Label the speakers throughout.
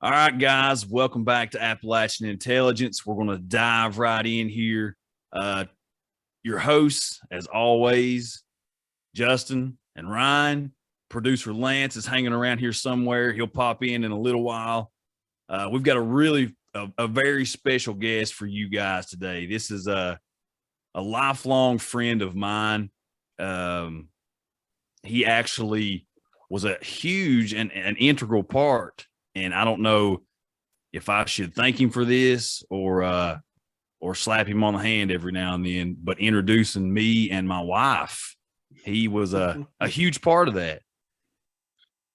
Speaker 1: All right, guys, welcome back to Appalachian Intelligence. We're going to dive right in here. Your hosts, as always, Justin and Ryan. Producer Lance is hanging around here somewhere. He'll pop in a little while. We've got a very special guest for you guys today. This is a lifelong friend of mine. He actually was a huge and an integral part. And I don't know if I should thank him for this or slap him on the hand every now and then, but introducing me and my wife, he was a huge part of that.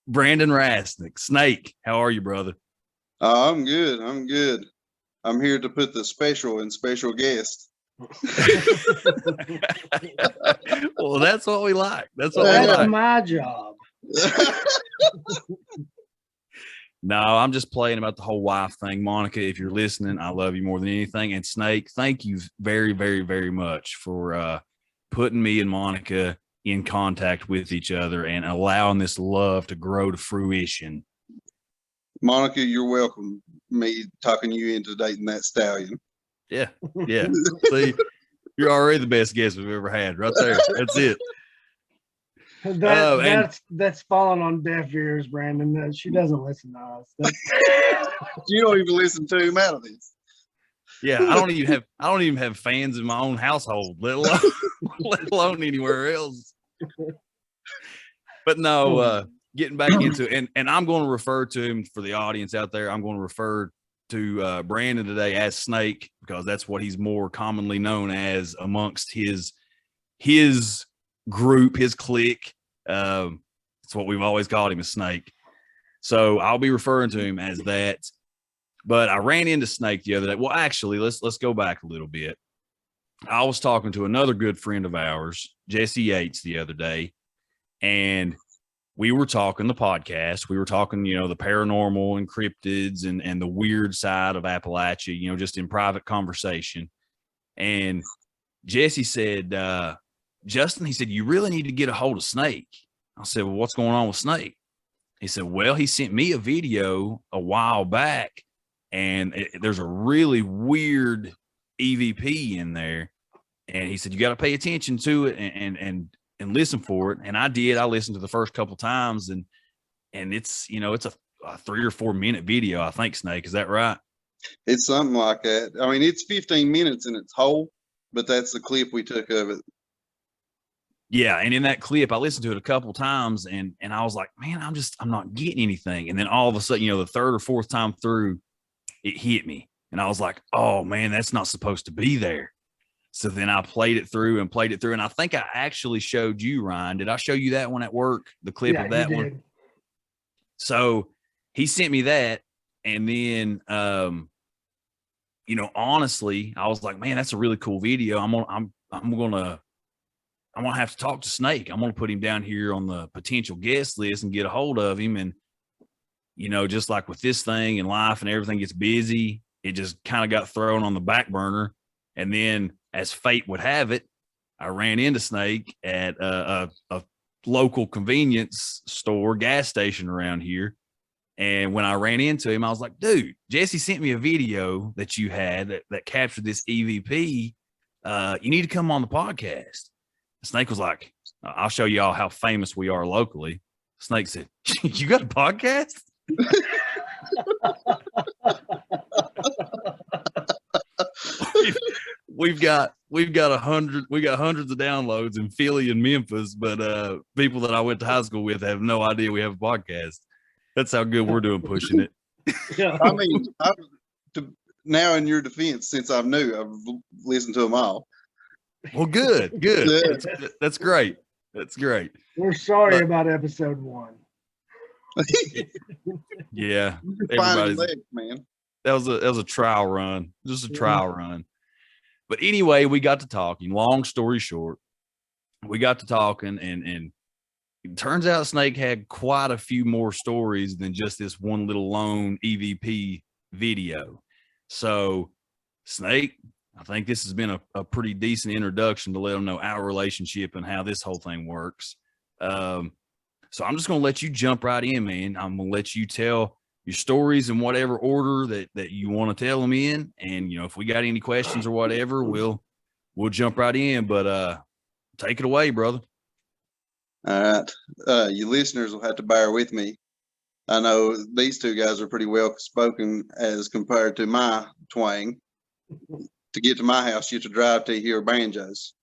Speaker 1: Brandon Rasnake. Snake, how are you, brother?
Speaker 2: I'm good. I'm here to put the special in special guest.
Speaker 1: Well, that's what we like. That's
Speaker 3: my job.
Speaker 1: No, I'm just playing about the whole wife thing. Monica, if you're listening, I love you more than anything. And Snake, thank you very, very, very much for putting me and Monica in contact with each other and allowing this love to grow to fruition.
Speaker 2: Monica, you're welcome. Me talking you into dating that stallion.
Speaker 1: Yeah. See, you're already the best guest we've ever had right there. That's it.
Speaker 3: That's falling on deaf ears, Brandon. She doesn't listen to us.
Speaker 2: You don't even listen to him out of this.
Speaker 1: Yeah, I don't even have fans in my own household, let alone anywhere else. But no, getting back into it, and I'm going to refer to him for the audience out there. I'm going to refer to Brandon today as Snake because that's what he's more commonly known as amongst his group, his clique. It's what we've always called him, a Snake. So I'll be referring to him as that. But I ran into Snake the other day. Well, actually, let's go back a little bit. I was talking to another good friend of ours, Jesse Yates, the other day, and we were talking the podcast. We were talking, the paranormal and cryptids and the weird side of Appalachia, just in private conversation. And Jesse said, Justin, he said, you really need to get a hold of Snake. I said, well, what's going on with Snake? He said, well, he sent me a video a while back, and there's a really weird EVP in there. And he said, you got to pay attention to it and listen for it. And I did. I listened to the first couple times, and it's, it's a 3 or 4 minute video, I think, Snake. Is that right?
Speaker 2: It's something like that. I mean, it's 15 minutes in its whole, but that's the clip we took of it.
Speaker 1: Yeah, and in that clip, I listened to it a couple times, and I was like, man, I'm not getting anything. And then all of a sudden, the third or fourth time through, it hit me, and I was like, oh man, that's not supposed to be there. So then I played it through, and I think I actually showed you, Ryan. Did I show you that one at work? The clip of that one. So he sent me that, and then honestly, I was like, man, that's a really cool video. I'm gonna have to talk to Snake. I'm going to put him down here on the potential guest list and get a hold of him. And, just like with this thing and life and everything gets busy, it just kind of got thrown on the back burner. And then as fate would have it, I ran into Snake at a local convenience store, gas station around here. And when I ran into him, I was like, dude, Jesse sent me a video that you had that captured this EVP. You need to come on the podcast. Snake was like, I'll show you all how famous we are locally. Snake said, you got a podcast? we've got hundreds of downloads in Philly and Memphis, but people that I went to high school with have no idea we have a podcast. That's how good we're doing pushing it.
Speaker 2: I mean, now in your defense, since I'm new, I've listened to them all.
Speaker 1: Well, good. That's great.
Speaker 3: We're sorry about episode 1.
Speaker 1: Yeah,
Speaker 2: everybody's man.
Speaker 1: That was a trial run, just a trial run. But anyway, we got to talking. Long story short, we got to talking, and it turns out Snake had quite a few more stories than just this one little lone EVP video. So, Snake, I think this has been a pretty decent introduction to let them know our relationship and how this whole thing works. So I'm just going to let you jump right in, man. I'm going to let you tell your stories in whatever order that you want to tell them in. And, you know, if we got any questions or whatever, we'll jump right in, but take it away, brother.
Speaker 2: All right. You listeners will have to bear with me. I know these two guys are pretty well spoken as compared to my twang. To get to my house, you have to drive to hear banjos.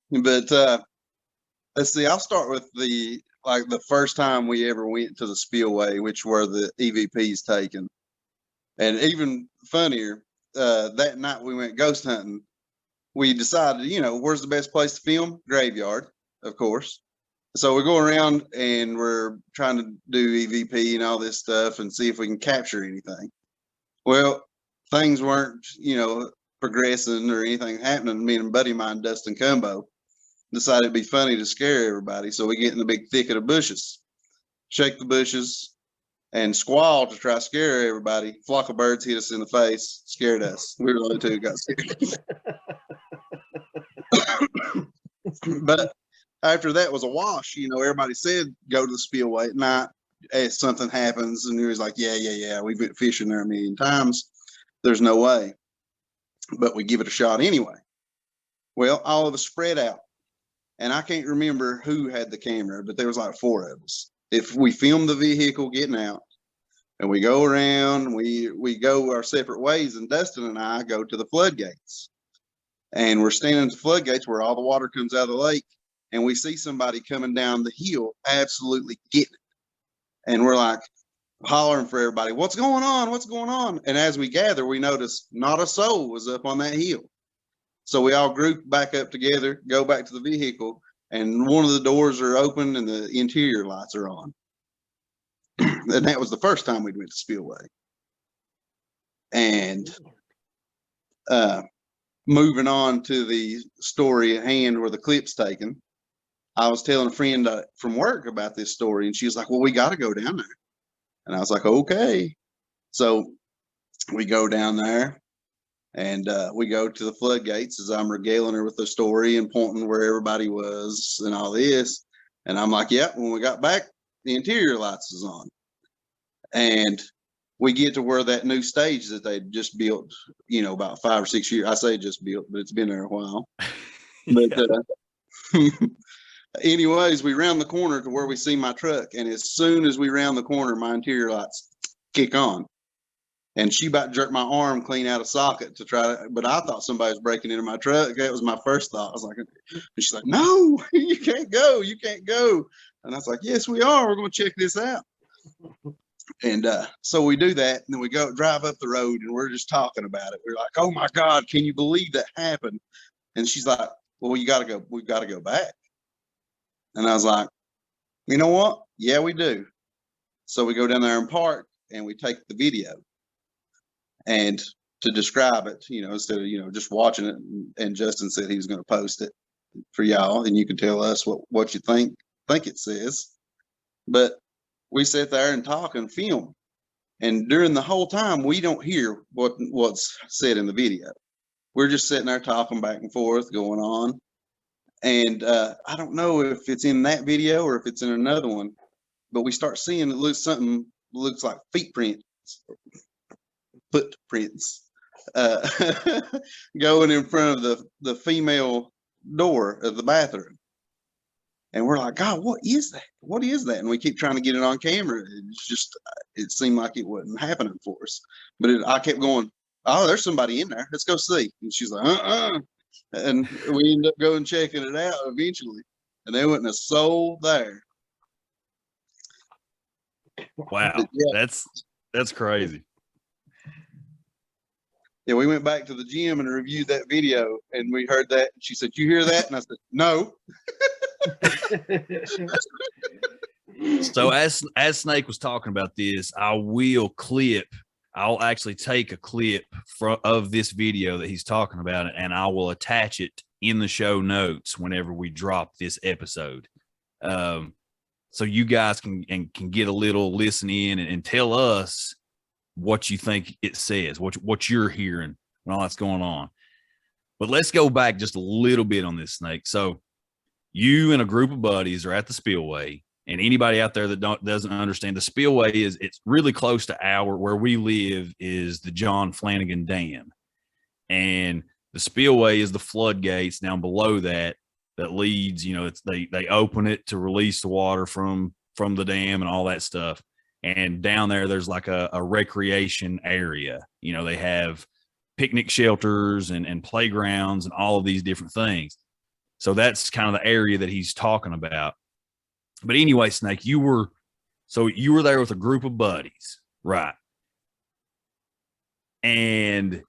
Speaker 2: But let's see, I'll start with the first time we ever went to the spillway, which were the EVPs taken. And even funnier, that night we went ghost hunting. We decided, you know, where's the best place to film? Graveyard, of course. So we go around and we're trying to do EVP and all this stuff and see if we can capture anything. Well, things weren't, you know, progressing or anything happening. Me and a buddy of mine, Dustin Cumbo, decided it'd be funny to scare everybody. So we get in the big thicket of bushes, shake the bushes, and squall to try to scare everybody. Flock of birds hit us in the face, scared us. We were the only two who got scared. But after that was a wash. You know, everybody said go to the spillway at night if something happens. And he was like, yeah. We've been fishing there a million times. There's no way. But we give it a shot anyway. Well, all of us spread out. And I can't remember who had the camera, but there was like 4 of us. If we filmed the vehicle getting out and we go around, we go our separate ways, and Dustin and I go to the floodgates. And we're standing at the floodgates where all the water comes out of the lake, and we see somebody coming down the hill absolutely getting it. And we're like hollering for everybody, what's going on? What's going on? And as we gather, we notice not a soul was up on that hill. So we all group back up together, go back to the vehicle, and one of the doors are open and the interior lights are on. And that was the first time we went to Spillway. And moving on to the story at hand where the clip's taken, I was telling a friend from work about this story, and she was like, well, we got to go down there. And I was like, okay. So we go down there, and we go to the floodgates as I'm regaling her with the story and pointing where everybody was and all this. And I'm like, yep, when we got back, the interior lights is on. And we get to where that new stage that they just built, you know, about 5 or 6 years. I say just built, but it's been there a while. But anyways, we round the corner to where we see my truck. And as soon as we round the corner, my interior lights kick on. And she about jerked my arm clean out of socket to try to, but I thought somebody was breaking into my truck. That was my first thought. I was like, and she's like, no, you can't go. You can't go. And I was like, yes, we are. We're going to check this out. And so we do that. And then we go drive up the road and we're just talking about it. We're like, oh my God, can you believe that happened? And she's like, well, you got to go. We've got to go back. And I was like, you know what? Yeah, we do. So we go down there and park and we take the video. And to describe it, you know, instead of, you know, just watching it, and Justin said he was going to post it for y'all, and you can tell us what you think it says. But we sit there and talk and film, and during the whole time, we don't hear what's said in the video. We're just sitting there talking back and forth, going on. And I don't know if it's in that video or if it's in another one, but we start seeing something looks like footprints going in front of the female door of the bathroom. And we're like, God, what is that? What is that? And we keep trying to get it on camera. It's just, it seemed like it wasn't happening for us. But I kept going, oh, there's somebody in there. Let's go see. And she's like, And we end up going checking it out eventually. And there wasn't a soul there.
Speaker 1: Wow. Yeah. That's crazy.
Speaker 2: Yeah, we went back to the gym and reviewed that video, and we heard that. And she said, "You hear that?" And I said, "No."
Speaker 1: So as Snake was talking about this, I'll actually take a clip of this video that he's talking about, and I will attach it in the show notes whenever we drop this episode. So you guys can get a little listen in and tell us what you think it says, what you're hearing and all that's going on. But let's go back just a little bit on this, Snake. So you and a group of buddies are at the spillway, and anybody out there that doesn't understand, the spillway it's really close to where we live is the John Flanagan Dam, and the spillway is the floodgates down below that leads, they open it to release the water from the dam and all that stuff. And down there's like a recreation area. They have picnic shelters and playgrounds and all of these different things. So that's kind of the area that he's talking about. But anyway, Snake, you were there with a group of buddies, right? And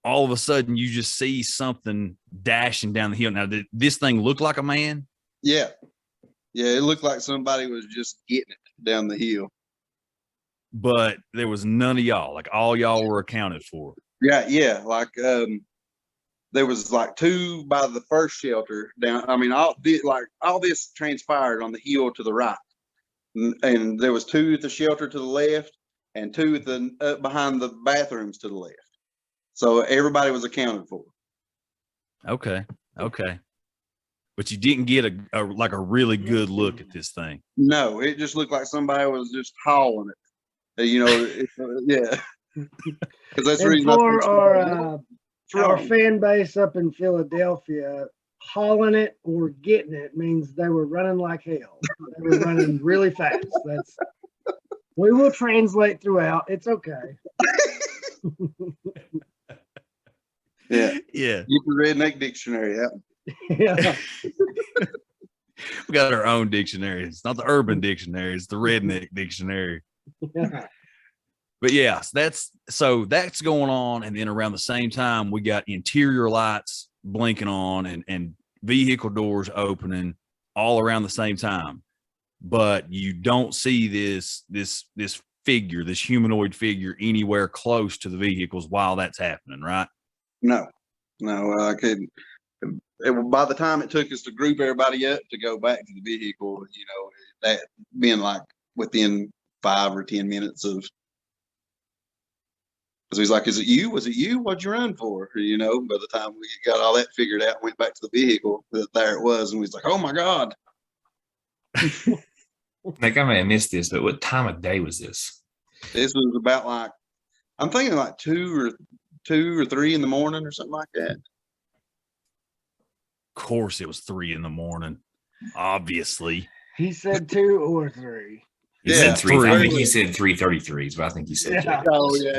Speaker 1: all of a sudden you just see something dashing down the hill. Now, did this thing look like a man?
Speaker 2: Yeah. Yeah, it looked like somebody was just getting it down the hill.
Speaker 1: But there was none of y'all. Like, all y'all were accounted for.
Speaker 2: Yeah. Like, there was like 2 by the first shelter down. I mean, all this transpired on the hill to the right, and there was 2 at the shelter to the left, and 2 at the behind the bathrooms to the left. So everybody was accounted for.
Speaker 1: Okay. But you didn't get a really good look at this thing.
Speaker 2: No, it just looked like somebody was just hauling it. Yeah. Because that's the reason.
Speaker 3: For our fan base up in Philadelphia, hauling it or getting it means they were running like hell. They were running really fast. We will translate throughout. It's okay.
Speaker 2: Yeah.
Speaker 1: Get
Speaker 2: the Redneck dictionary out.
Speaker 3: Yeah.
Speaker 1: We got our own dictionary. It's not the urban dictionary, it's the redneck dictionary.
Speaker 3: Yeah.
Speaker 1: But yeah, that's going on. And then around the same time, we got interior lights blinking on and vehicle doors opening all around the same time. But you don't see this figure, this humanoid figure, anywhere close to the vehicles while that's happening, right?
Speaker 2: No, I couldn't. By the time it took us to group everybody up to go back to the vehicle, that being like within 5 or 10 minutes of. Because he's like, "Is it you? Was it you? What'd you run for?" By the time we got all that figured out, went back to the vehicle, there it was, and we was like, "Oh my God!"
Speaker 4: Like, I may have missed this, but what time of day was this?
Speaker 2: This was about like, I'm thinking like 2 or 3 in the morning or something like that.
Speaker 1: Of course, it was 3 in the morning. Obviously,
Speaker 3: he said 2 or 3.
Speaker 4: He said 3. I think he said 3:33 is what I think he said.
Speaker 3: Yeah.
Speaker 2: Oh yeah.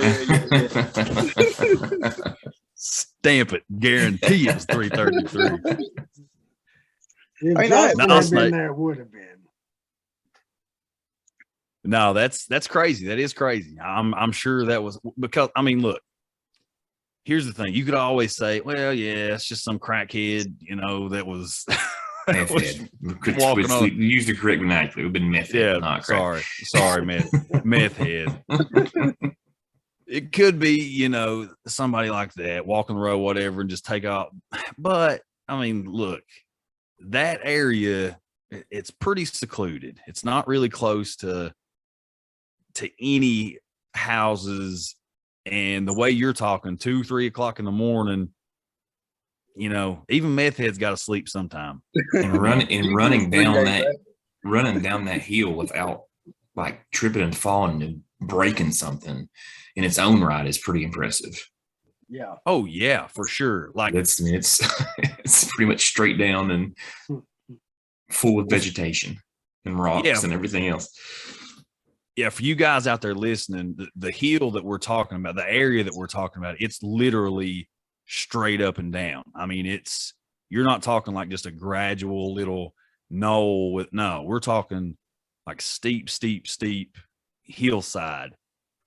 Speaker 1: Stamp it. Guarantee it was 3:33.
Speaker 3: If Justin had been there, it would have been.
Speaker 1: No, that's crazy. That is crazy. I'm sure that was because, I mean, look, here's the thing. You could always say, well, yeah, it's just some crackhead, that was
Speaker 4: meth head. We used the correct vernacular. It would have been meth head.
Speaker 1: Yeah, sorry, meth head. It could be, somebody like that, walking the road, whatever, and just take off. But I mean, look, that area, it's pretty secluded. It's not really close to any houses. And the way you're talking, 2-3 o'clock in the morning, even meth heads got to sleep sometime.
Speaker 4: And running down that hill without like tripping and falling and breaking something in its own right is pretty impressive.
Speaker 3: Yeah.
Speaker 1: Oh yeah, for sure. Like
Speaker 4: it's pretty much straight down and full of vegetation and rocks and everything else.
Speaker 1: Yeah, for you guys out there listening, the hill that we're talking about, the area that we're talking about, it's literally straight up and down. I mean, you're not talking like just a gradual little knoll we're talking like steep hillside.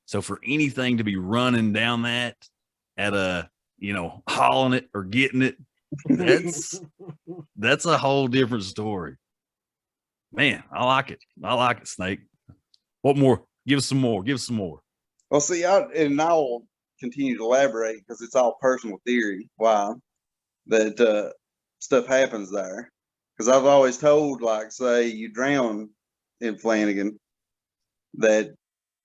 Speaker 1: So for anything to be running down that at a, hauling it or getting it, that's a whole different story. Man, I like it, Snake. What more? Give us some more.
Speaker 2: Well, see, I'll continue to elaborate because it's all personal theory why that stuff happens there. Because I've always told, like, say you drown in Flanagan, that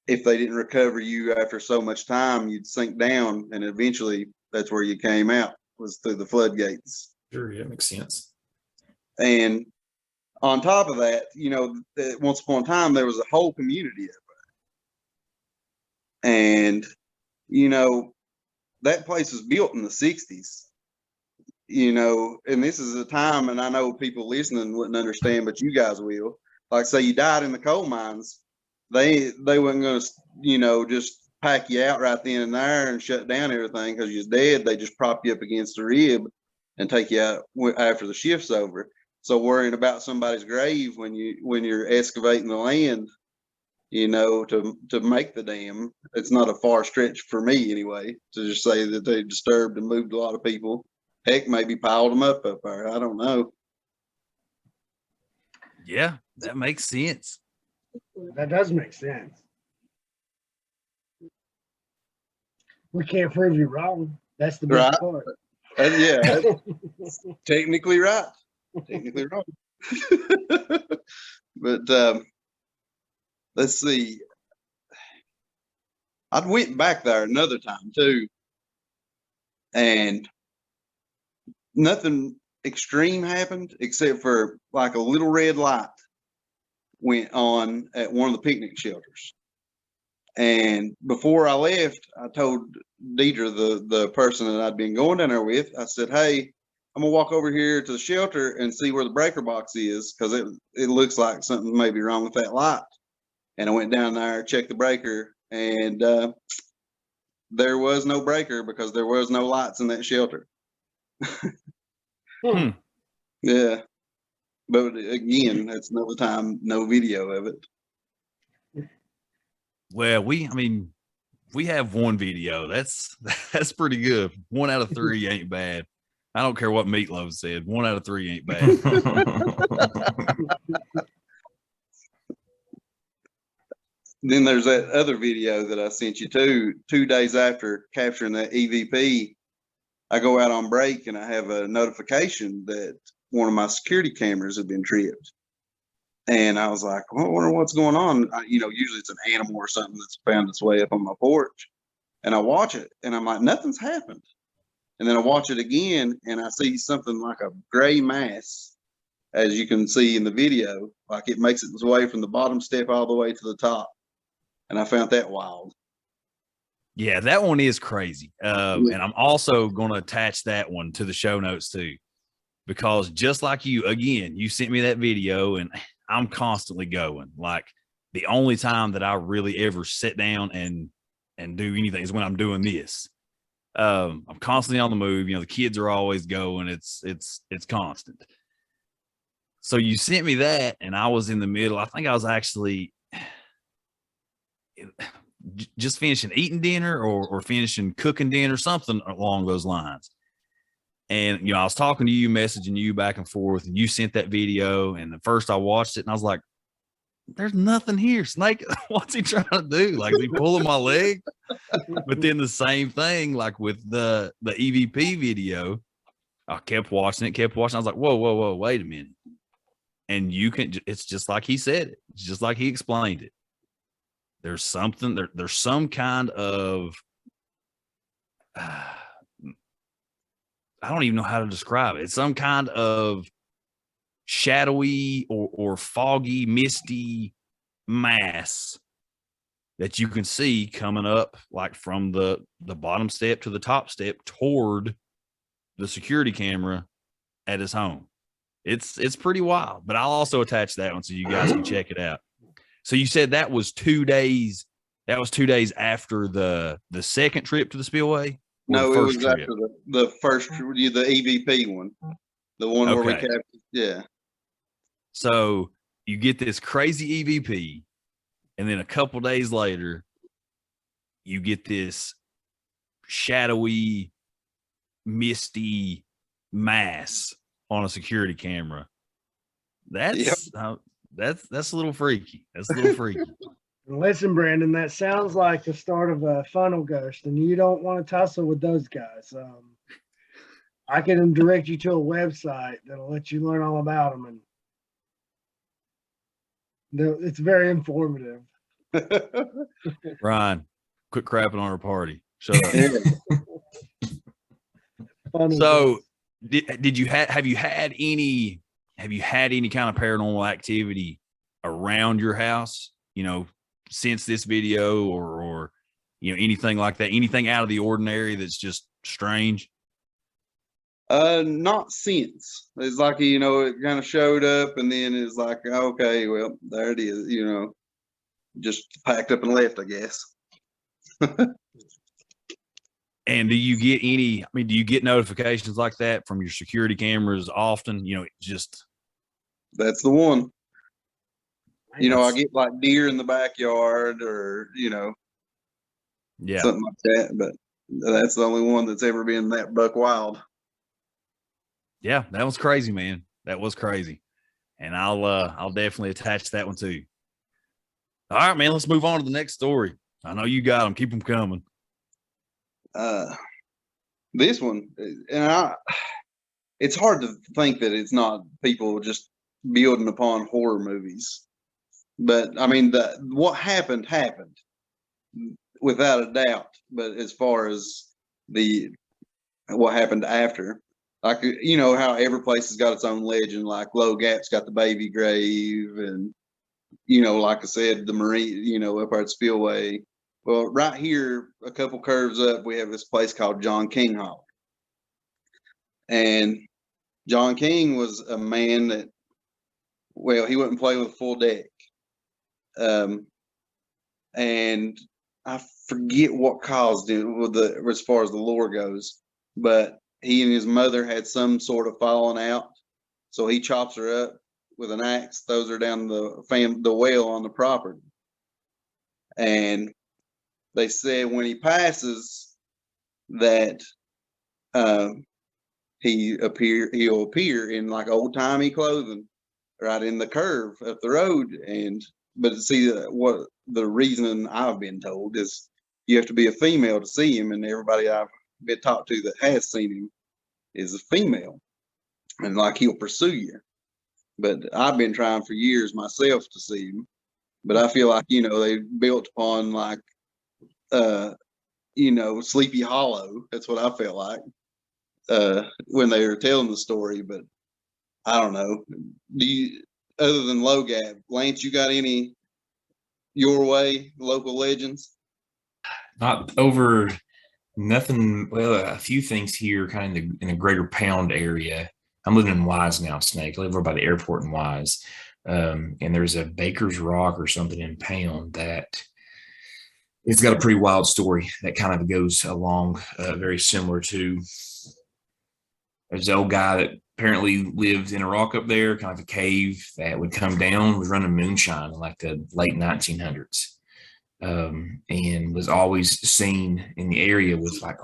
Speaker 2: if they didn't recover you after so much time, you'd sink down, and eventually that's where you came out, was through the floodgates.
Speaker 4: Sure, yeah, makes sense.
Speaker 2: And on top of that, you know, once upon a time, there was a whole community up there. And, you know, that place was built in the 60s, you know, and this is a time, and I know people listening wouldn't understand, but you guys will. Like, say you died in the coal mines, they weren't going to, you know, just pack you out right then and there and shut down everything because you're dead. They just prop you up against the rib and take you out after the shift's over. So worrying about somebody's grave when you're excavating the land, you know, to make the dam, it's not a far stretch for me anyway to just say that they disturbed and moved a lot of people. Heck, maybe piled them up there. I don't know.
Speaker 1: Yeah, that makes sense.
Speaker 3: That does make sense. We can't prove you wrong. That's the best part.
Speaker 2: Yeah, that's technically right. Technically wrong. But let's see. I went back there another time too, and nothing extreme happened except for like a little red light went on at one of the picnic shelters. And before I left, I told Deidre, the person that I'd been going down there with, I said, hey, I'm gonna walk over here to the shelter and see where the breaker box is, because it looks like something may be wrong with that light. And I went down there, checked the breaker, and there was no breaker because there was no lights in that shelter. Yeah. But again, that's another time, no video of it.
Speaker 1: Well, we have one video. That's pretty good. 1 out of 3 ain't bad. I don't care what Meatloaf said. 1 out of 3 ain't bad.
Speaker 2: Then there's that other video that I sent you 2 days after capturing that EVP. I go out on break and I have a notification that one of my security cameras had been tripped. And I was like, well, I wonder what's going on. You know, usually it's an animal or something that's found its way up on my porch. And I watch it and I'm like, nothing's happened. And then I watch it again and I see something like a gray mass, as you can see in the video, like it makes its way from the bottom step all the way to the top. And I found that wild.
Speaker 1: Yeah, that one is crazy. And I'm also going to attach that one to the show notes too, because just like you, again, you sent me that video and I'm constantly going. Like the only time that I really ever sit down and do anything is when I'm doing this. I'm constantly on the move. You know, the kids are always going. It's constant. So you sent me that and I was in the middle. I think I was actually just finishing eating dinner or finishing cooking dinner, something along those lines. And, you know, I was talking to you, messaging you back and forth, and you sent that video. And at first I watched it and I was like, there's nothing here. Snake, what's he trying to do? Like, is he pulling my leg? But then the same thing, like with the EVP video, I kept watching it. I was like, whoa, wait a minute. And it's just like he said it. It's just like he explained it. There's something, there's some kind of, I don't even know how to describe it. It's some kind of shadowy or foggy, misty mass that you can see coming up like from the bottom step to the top step toward the security camera at his home. It's pretty wild, but I'll also attach that one so you guys can check it out. So you said that was 2 days. That was 2 days after the second trip to the spillway?
Speaker 2: No, it was after the first, the EVP one, the one where we captured. Yeah.
Speaker 1: So you get this crazy EVP, and then a couple days later, you get this shadowy, misty mass on a security camera. That's a little freaky. That's a little freaky.
Speaker 3: Listen, Brandon, that sounds like the start of a funnel ghost, and you don't want to tussle with those guys. I can direct you to a website that'll let you learn all about them, and it's very informative.
Speaker 1: Ryan, quit crapping on our party. Shut up.
Speaker 3: Funnel
Speaker 1: So,
Speaker 3: ghost.
Speaker 1: have you had any have you had any kind of paranormal activity around your house, since this video or anything like that, anything out of the ordinary that's just strange?
Speaker 2: Not since. It's like, it kind of showed up and then it's like, okay, well, there it is, just packed up and left, I guess.
Speaker 1: And do you get notifications like that from your security cameras often?
Speaker 2: That's the one. I get like deer in the backyard or,
Speaker 1: yeah,
Speaker 2: something like that. But that's the only one that's ever been that buck wild.
Speaker 1: Yeah, that was crazy, man. That was crazy. And I'll definitely attach that one too. All right, man, let's move on to the next story. I know you got them. Keep them coming.
Speaker 2: This one, and it's hard to think that it's not people just building upon horror movies. But I mean, what happened without a doubt. But as far as what happened after, like, how every place has got its own legend, like Low Gap's got the baby grave and, like I said, the marine, up at Spillway. Well, right here, a couple curves up, we have this place called John King Hall. And John King was a man that, well, he wouldn't play with a full deck. And I forget what caused it as far as the lore goes, but he and his mother had some sort of falling out. So he chops her up with an axe, throws her down the well on the property. And they said when he passes that he'll appear in like old timey clothing right in the curve up the road. But see, what the reason I've been told is you have to be a female to see him, and everybody I've been talked to that has seen him is a female, and like he'll pursue you. But I've been trying for years myself to see him, but I feel like they built upon like Sleepy Hollow. That's what I felt like when they were telling the story. But I don't know. Do you, other than Low Gap, Lance, you got any your way local legends?
Speaker 4: Not over nothing. Well, a few things here, kind of in the greater Pound area. I'm living in Wise now, Snake. I live over by the airport in Wise, and there's a Baker's Rock or something in Pound that it's got a pretty wild story that kind of goes along very similar to. There's an old guy that apparently lived in a rock up there, kind of a cave that would come down, was running moonshine in like the late 1900s. And was always seen in the area with like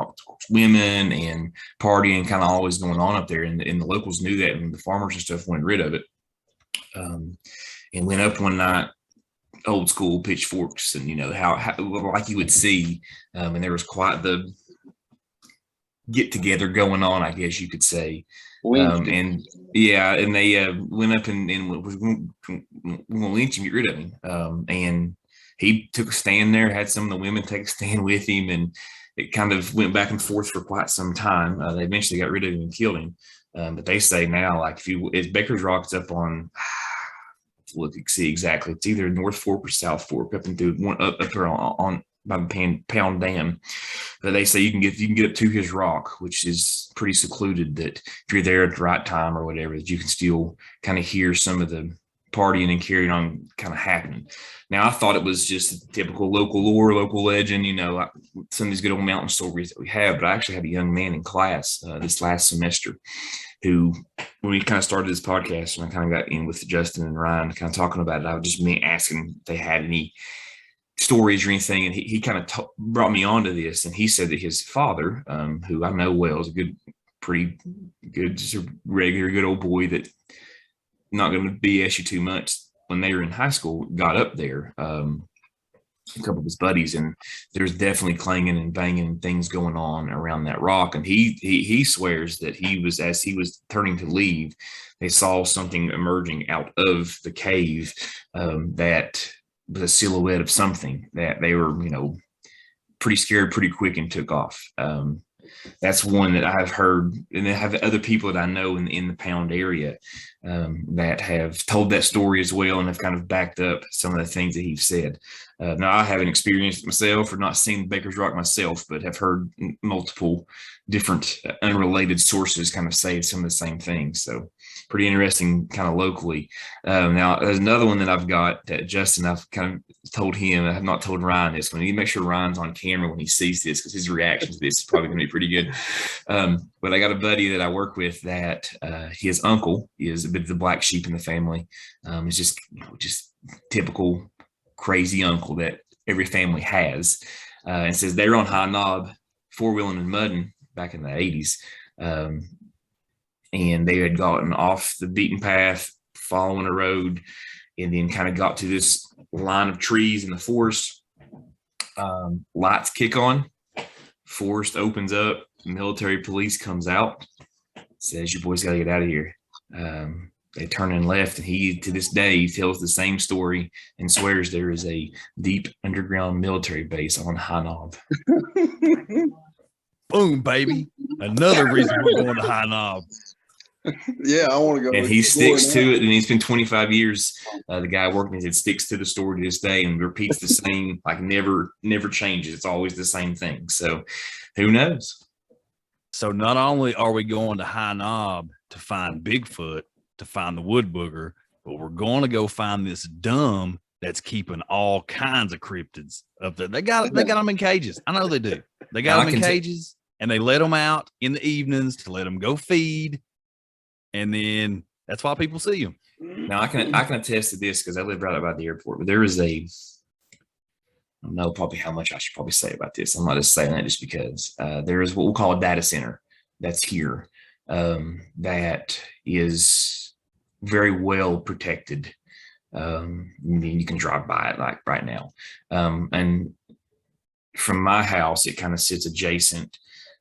Speaker 4: women and partying kind of always going on up there. And the locals knew that, and the farmers and stuff wanted rid of it. And went up one night, old school pitchforks, and how like you would see, and there was quite the get together going on, I guess you could say. And yeah, and they went up and was going to lynch him, get rid of him. And he took a stand there, had some of the women take a stand with him, and it kind of went back and forth for quite some time. They eventually got rid of him and killed him. But they say now, like if Baker's Rock's up on, look, you can see exactly. It's either North Fork or South Fork, up and through one up here on by the Pound Dam. But they say you can get up to his rock, which is pretty secluded, that if you're there at the right time or whatever, that you can still kind of hear some of the partying and carrying on kind of happening. Now, I thought it was just a typical local lore, local legend, like some of these good old mountain stories that we have. But I actually had a young man in class this last semester who, when we kind of started this podcast, and I kind of got in with Justin and Ryan kind of talking about it, I was just me asking if they had any stories or anything. And he kind of brought me onto this. And he said that his father, who I know well, is a pretty good, just a regular good old boy that not going to BS you too much. When they were in high school, got up there, a couple of his buddies, and there's definitely clanging and banging and things going on around that rock. And he swears that as he was turning to leave, they saw something emerging out of the cave that was a silhouette of something that they were, pretty scared pretty quick and took off. That's one that I've heard, and I have other people that I know in the Pound area that have told that story as well, and have kind of backed up some of the things that he's said. Now, I haven't experienced it myself or not seen Baker's Rock myself, but have heard multiple different unrelated sources kind of say some of the same things. So pretty interesting kind of locally. Now, there's another one that I've got that Justin, I've kind of told him, I have not told Ryan this one. You need to make sure Ryan's on camera when he sees this, because his reaction to this is probably going to be pretty good. But I got a buddy that I work with that his uncle is a bit of the black sheep in the family. It's just, just typical crazy uncle that every family has. And says they were on High Knob, four-wheeling and mudding back in the 80s. And they had gotten off the beaten path, following a road, and then kind of got to this line of trees in the forest. Lights kick on, forest opens up, military police comes out, says, "You boys got to get out of here." They turn and left, and he, to this day, tells the same story and swears there is a deep underground military base on High Knob.
Speaker 1: Boom, baby. Another reason we're going to High Knob.
Speaker 2: Yeah, I want to go.
Speaker 4: And he sticks to it, and he's been 25 years. The guy working with it sticks to the story to this day and repeats the same, like never changes. It's always the same thing. So who knows?
Speaker 1: So not only are we going to High Knob to find Bigfoot, to find the wood booger, but we're going to go find this dumb that's keeping all kinds of cryptids up there. They got them in cages. I know they do. They got them in cages, and they let them out in the evenings to let them go feed. And then that's why people see them.
Speaker 4: Now I can attest to this because I live right by the airport. But there is I don't know probably how much I should probably say about this. I'm not just saying that just because there is what we'll call a data center that's here that is very well protected. I mean, you can drive by it like right now. And from my house, it kind of sits adjacent,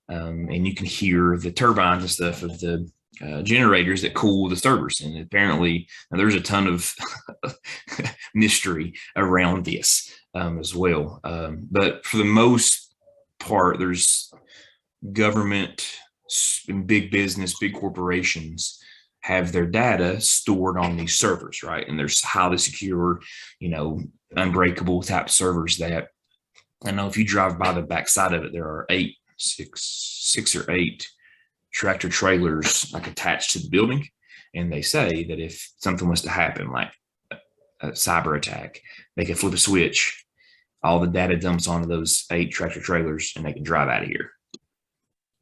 Speaker 4: and you can hear the turbines and stuff of the generators that cool the servers. And apparently there's a ton of mystery around this as well. But for the most part, there's government and big business, big corporations have their data stored on these servers, right? And there's highly secure, unbreakable type servers that I know if you drive by the backside of it, there are six or eight tractor trailers like attached to the building. And they say that if something was to happen, like a cyber attack, they can flip a switch, all the data dumps onto those 8 tractor trailers, and they can drive out of here.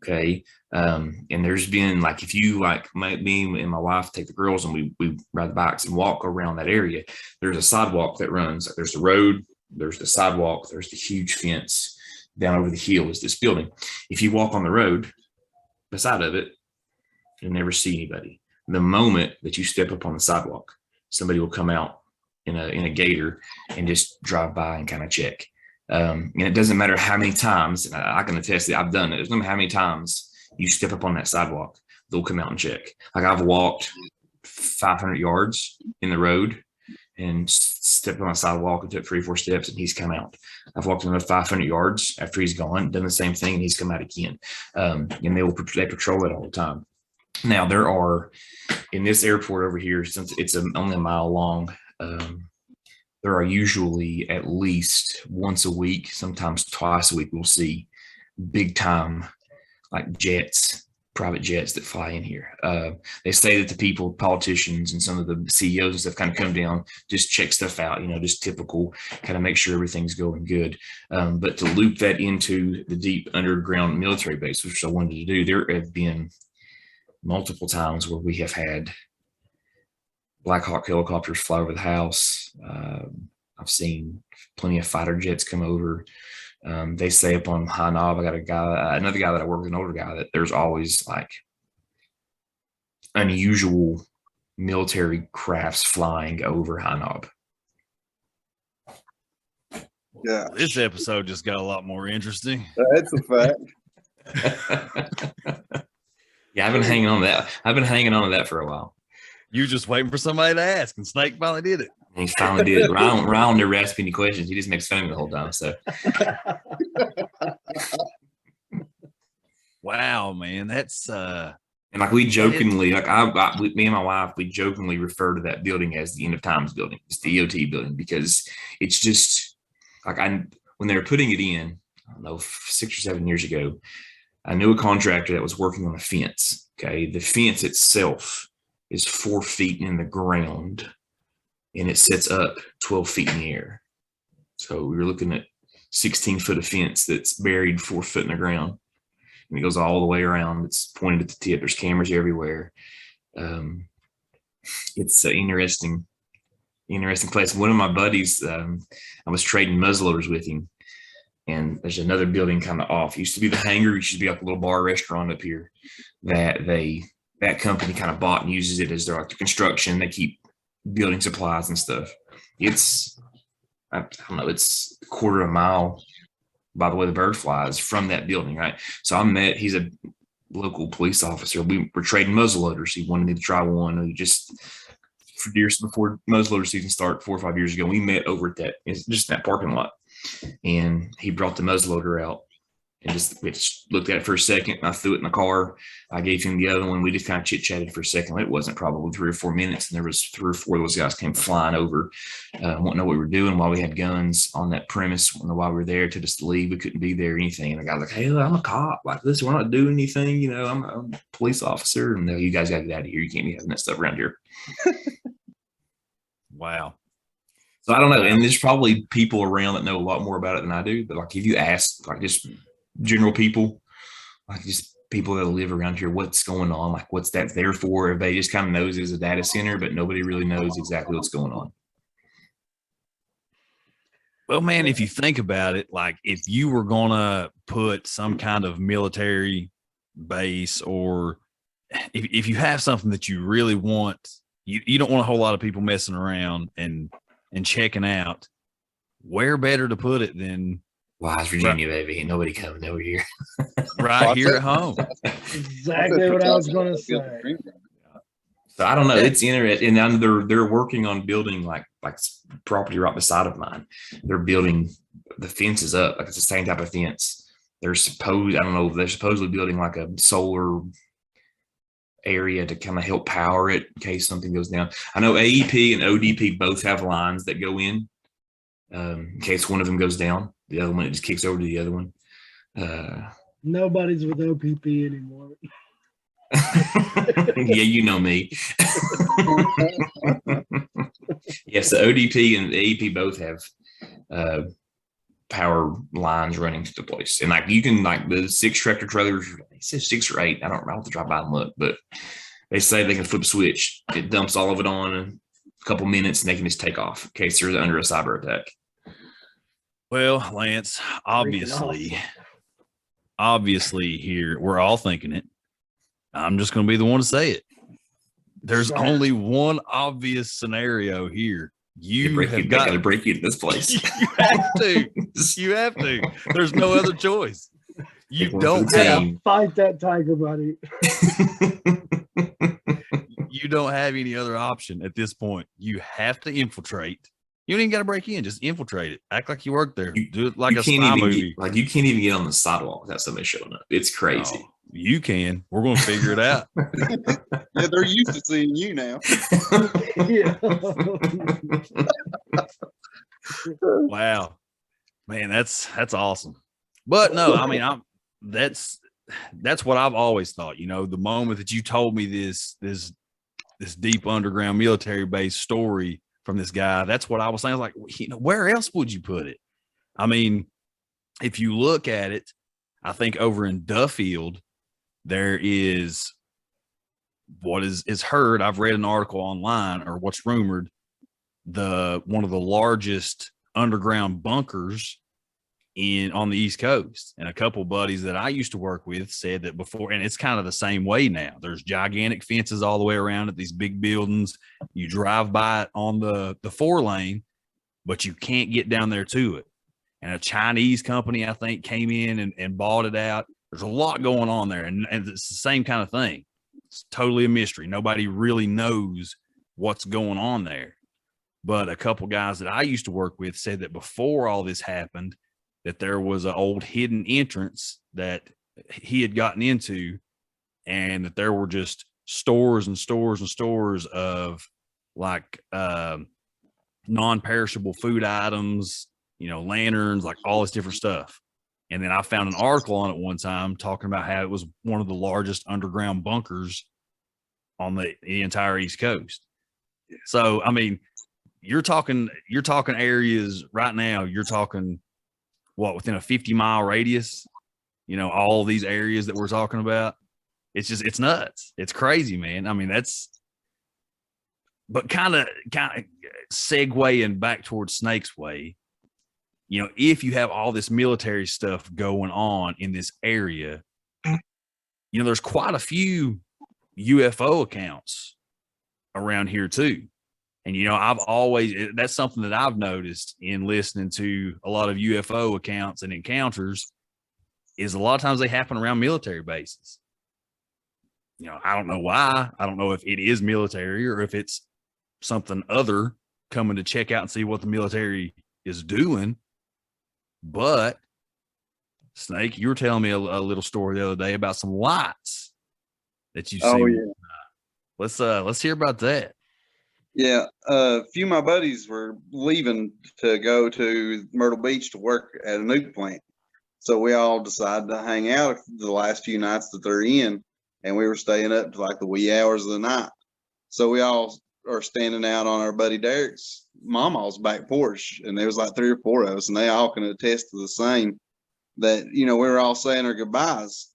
Speaker 4: Okay. And there's been like, if you like me and my wife take the girls and we ride the bikes and walk around that area, there's a sidewalk that runs. There's the road, there's the sidewalk, there's the huge fence down over the hill is this building. If you walk on the road beside of it, you'll never see anybody. The moment that you step up on the sidewalk, somebody will come out in a gator and just drive by and kind of check. And it doesn't matter how many times, I can attest that I've done it. It doesn't matter how many times you step up on that sidewalk, they'll come out and check. Like I've walked 500 yards in the road and stepped on a sidewalk and took 3 or 4 steps, and he's come out. I've walked another 500 yards after he's gone, done the same thing, and he's come out again. And they patrol it all the time. Now there are, in this airport over here, since it's only a mile long, there are usually at least once a week, sometimes twice a week, we'll see big time like jets, private jets that fly in here. They say that the people, politicians and some of the CEOs and stuff kind of come down, just check stuff out, just typical, kind of make sure everything's going good. But to loop that into the deep underground military base, which I wanted to do, there have been multiple times where we have had Black Hawk helicopters fly over the house. I've seen plenty of fighter jets come over. They say up on High Knob, I got another guy that I work with, an older guy, that there's always like unusual military crafts flying over High Knob.
Speaker 2: Yeah.
Speaker 1: This episode just got a lot more interesting.
Speaker 2: That's a fact.
Speaker 4: Yeah, I've been hanging on to that for a while.
Speaker 1: You just waiting for somebody to ask, and Snake finally did it.
Speaker 4: And he finally did it. Ryan never asked me any questions. He just makes fun of me the whole time. So
Speaker 1: Wow, man, that's
Speaker 4: And like we jokingly, like me and my wife, we jokingly refer to that building as the End of Times building. It's the EOT building because it's just like when they were putting it in, I don't know, 6 or 7 years ago, I knew a contractor that was working on a fence. Okay, the fence itself is 4 feet in the ground, and it sits up 12 feet in the air. So we were looking at 16 foot of fence that's buried 4 foot in the ground. And it goes all the way around. It's pointed at the tip. There's cameras everywhere. It's an interesting place. One of my buddies, I was trading muzzleloaders with him, and there's another building kind of off. It used to be the hangar. It used to be like a little bar restaurant up here that company kind of bought and uses it as their like the construction. They keep building supplies and stuff. It's I don't know. It's a quarter of a mile by the way the bird flies from that building, right? So he's a local police officer. We were trading muzzleloaders. He wanted me to try one. And just for years before muzzleloader season started 4 or 5 years ago, we met over at that parking lot, and he brought the muzzleloader out and we just looked at it for a second. And I threw it in the car. I gave him the other one. We just kind of chit chatted for a second. It wasn't probably 3 or 4 minutes, and there was 3 or 4 of those guys came flying over, wanting to know what we were doing while we had guns on that premise. While we were there to just leave, we couldn't be there or anything. And the guy's like, "Hey, look, I'm a cop. Like this, we're not doing anything. You know, I'm a police officer. And no, you guys got to get out of here. You can't be having that stuff around here."
Speaker 1: Wow.
Speaker 4: So I don't know. And there's probably people around that know a lot more about it than I do. But like if you ask, like just general people, like just people that live around here, what's going on, like what's that there for? Everybody just kind of knows it's a data center, but nobody really knows exactly what's going on.
Speaker 1: Well, man, if you think about it, like if you were gonna put some kind of military base, or if you have something that you really want, you don't want a whole lot of people messing around and checking out, where better to put it than
Speaker 4: Wise Virginia, baby. Ain't nobody coming over here.
Speaker 1: Right here at home.
Speaker 3: Exactly what I was going to say.
Speaker 4: So I don't know. It's interesting. And they're working on building like property right beside of mine. They're building the fences up. Like it's the same type of fence. They're supposedly building like a solar area to kind of help power it in case something goes down. I know AEP and ODP both have lines that go in case one of them goes down. The other one, it just kicks over to the other one.
Speaker 3: Nobody's with OPP anymore.
Speaker 4: Yeah, you know me. Yes, the ODP and the AEP both have power lines running to the place. And like you can, like the 6 tractor trailers, it says 6 or 8. I don't have to drive by and look, but they say they can flip a switch. It dumps all of it on in a couple minutes and they can just take off in case they're under a cyber attack.
Speaker 1: Well, Lance, obviously here, we're all thinking it. I'm just going to be the one to say it. There's only one obvious scenario here. You have got
Speaker 4: to break you in this place.
Speaker 1: You have to. You have to. There's no other choice. You don't have
Speaker 3: fight that tiger, buddy.
Speaker 1: You don't have any other option at this point. You have to infiltrate. You don't even got to break in. Just infiltrate it. Act like you work there. Do it like a spy movie.
Speaker 4: Like you can't even get on the sidewalk without somebody showing up. It's crazy.
Speaker 1: Oh, you can. We're going to figure it out.
Speaker 2: Yeah, they're used to seeing you now.
Speaker 1: Wow, man, that's awesome. But no, I mean, that's what I've always thought. You know, the moment that you told me this deep underground military base story from this guy, that's what I was saying. I was like, you know, where else would you put it? I mean, if you look at it, I think over in Duffield, there is what is heard. I've read an article online, or what's rumored, one of the largest underground bunkers on the East Coast. And a couple of buddies that I used to work with said that before, and it's kind of the same way now. There's gigantic fences all the way around at these big buildings. You drive by it on the 4-lane, but you can't get down there to it. And a Chinese company, I think, came in and bought it out. There's a lot going on there, and it's the same kind of thing. It's totally a mystery. Nobody really knows what's going on there. But a couple guys that I used to work with said that before all this happened, that there was an old hidden entrance that he had gotten into, and that there were just stores and stores and stores of like non-perishable food items, lanterns, like all this different stuff. And then I found an article on it one time talking about how it was one of the largest underground bunkers on the entire East Coast. So, I mean, you're talking areas right now, you're talking within a 50-mile radius, all these areas that we're talking about. It's nuts. It's crazy, man. I mean, but kind of segueing back towards Snake's way, if you have all this military stuff going on in this area, there's quite a few UFO accounts around here too. And, that's something that I've noticed in listening to a lot of UFO accounts and encounters, is a lot of times they happen around military bases. I don't know why. I don't know if it is military or if it's something other coming to check out and see what the military is doing. But Snake, you were telling me a little story the other day about some lights that you see.
Speaker 2: Oh yeah.
Speaker 1: Let's hear about that.
Speaker 2: Yeah, a few of my buddies were leaving to go to Myrtle Beach to work at a nuke plant. So we all decided to hang out the last few nights that they're in, and we were staying up to like the wee hours of the night. So we all are standing out on our buddy Derek's mama's back porch, and there was like 3 or 4 of us, and they all can attest to the same, that we were all saying our goodbyes.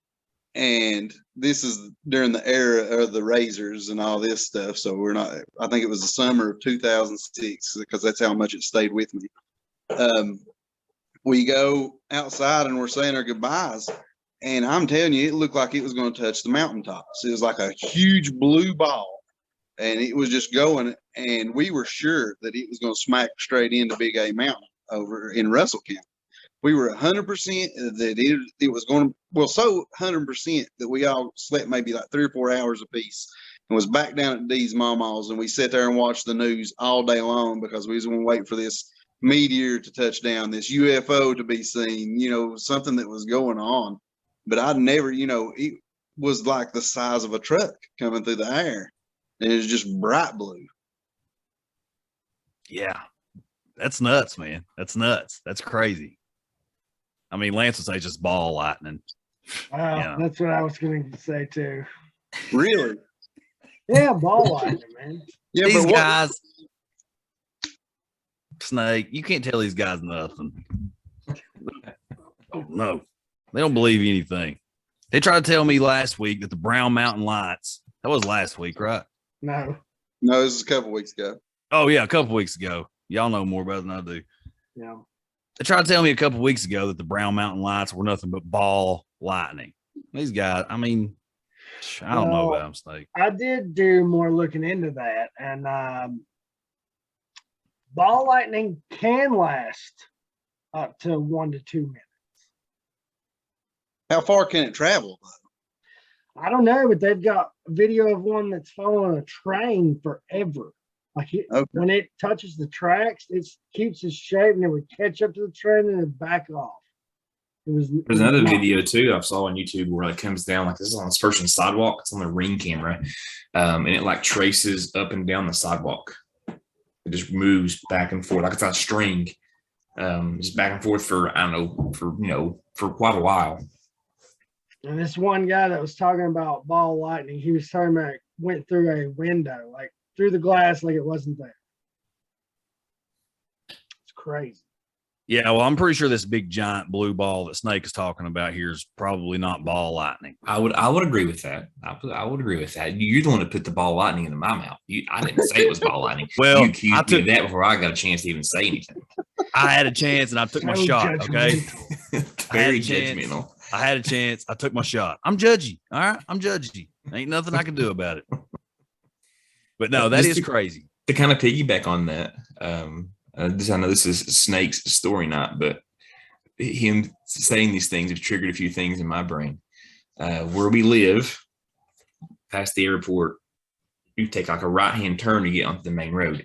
Speaker 2: And this is during the era of the razors and all this stuff. So I think it was the summer of 2006, because that's how much it stayed with me. We go outside and we're saying our goodbyes, and I'm telling you, it looked like it was going to touch the mountaintops. It was like a huge blue ball, and it was just going, and we were sure that it was going to smack straight into Big A Mountain over in Russell County. We were 100% that it was going to, so 100% that we all slept maybe like 3 or 4 hours apiece, and was back down at Dee's Mama's, and we sat there and watched the news all day long, because we was going to wait for this meteor to touch down, this UFO to be seen, something that was going on. But I'd never, it was like the size of a truck coming through the air, and it was just bright blue.
Speaker 1: Yeah, that's nuts, man. That's nuts. That's crazy. I mean, Lance would say just ball lightning.
Speaker 3: That's what I was going to say too.
Speaker 2: Really?
Speaker 3: Yeah, ball lightning, man.
Speaker 1: Yeah, these guys, Snake, you can't tell these guys nothing. No, they don't believe anything. They tried to tell me last week that the Brown Mountain Lights, that was last week, right?
Speaker 3: No,
Speaker 2: this is a couple weeks ago.
Speaker 1: Oh, yeah, a couple weeks ago. Y'all know more about it than I do.
Speaker 3: Yeah.
Speaker 1: They tried to tell me a couple weeks ago that the Brown Mountain Lights were nothing but ball lightning. These guys, I mean, I don't know about them, Snake.
Speaker 3: I did do more looking into that, and ball lightning can last up to 1 to 2 minutes.
Speaker 2: How far can it travel, though?
Speaker 3: I don't know, but they've got a video of one that's following a train forever. Like when it touches the tracks, it keeps its shape, and it would catch up to the train and then back off.
Speaker 4: There's another video too I saw on YouTube where it comes down, like this is on this person's sidewalk. It's on the Ring camera, and it like traces up and down the sidewalk. It just moves back and forth like it's on a string, just back and forth for for quite a while.
Speaker 3: And this one guy that was talking about ball lightning, he was talking about it went through a window, like through the glass, like it wasn't there. It's crazy.
Speaker 1: Yeah, well, I'm pretty sure this big giant blue ball that Snake is talking about here is probably not ball lightning.
Speaker 4: I would agree with that. I would agree with that. You're the one that put the ball lightning into my mouth. I didn't say it was ball lightning.
Speaker 1: Well,
Speaker 4: you accused me of that before I got a chance to even say anything.
Speaker 1: I had a chance and I took my shot. Okay,
Speaker 4: very judgmental.
Speaker 1: I had a chance. I took my shot. I'm judgy. All right, I'm judgy. Ain't nothing I can do about it. But no, that is crazy.
Speaker 4: To kind of piggyback on that, I know this is Snake's story, but him saying these things have triggered a few things in my brain. Where we live, past the airport, you take like a right-hand turn to get onto the main road.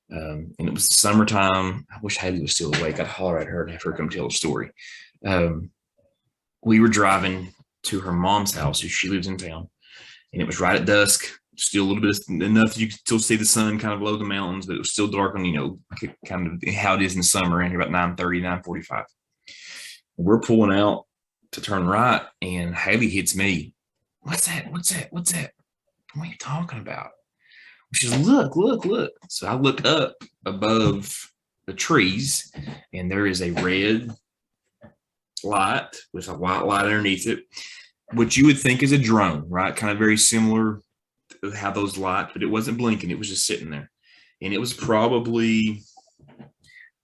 Speaker 4: And it was the summertime. I wish Haley was still awake. I'd holler at her and have her come tell a story. We were driving to her mom's house. She lives in town, and it was right at dusk. Still a little bit enough you could still see the sun kind of below the mountains, but it was still dark on, kind of how it is in the summer, and about 9:30, 9:45. We're pulling out to turn right, and Haley hits me. What's that? What's that? What's that? What are you talking about? She says, look, look, look. So I look up above the trees, and there is a red light with a white light underneath it, which you would think is a drone, right? Kind of very similar to how those light, but it wasn't blinking. It was just sitting there. And it was probably,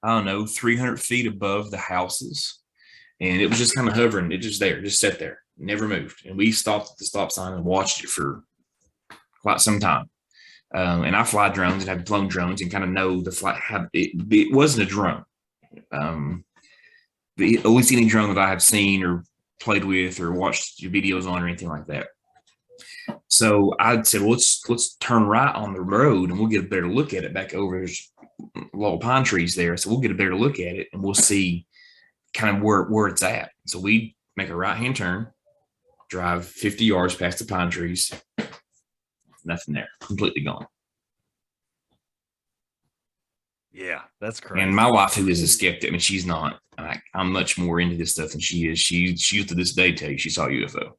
Speaker 4: I don't know, 300 feet above the houses. And it was just kind of hovering. It just there, just sat there, never moved. And we stopped at the stop sign and watched it for quite some time. And I fly drones and have flown drones and kind of know the flight. It wasn't a drone. At least any drone that I have seen or played with or watched videos on or anything like that. So I said, well, let's turn right on the road and we'll get a better look at it back over. There's a lot of pine trees there. So we'll get a better look at it and we'll see kind of where it's at. So we make a right-hand turn, drive 50 yards past the pine trees. Nothing there, completely gone.
Speaker 1: Yeah, that's crazy.
Speaker 4: And my wife, who is a skeptic, I mean, she's not. I'm much more into this stuff than she is. She to this day tell you she saw a UFO.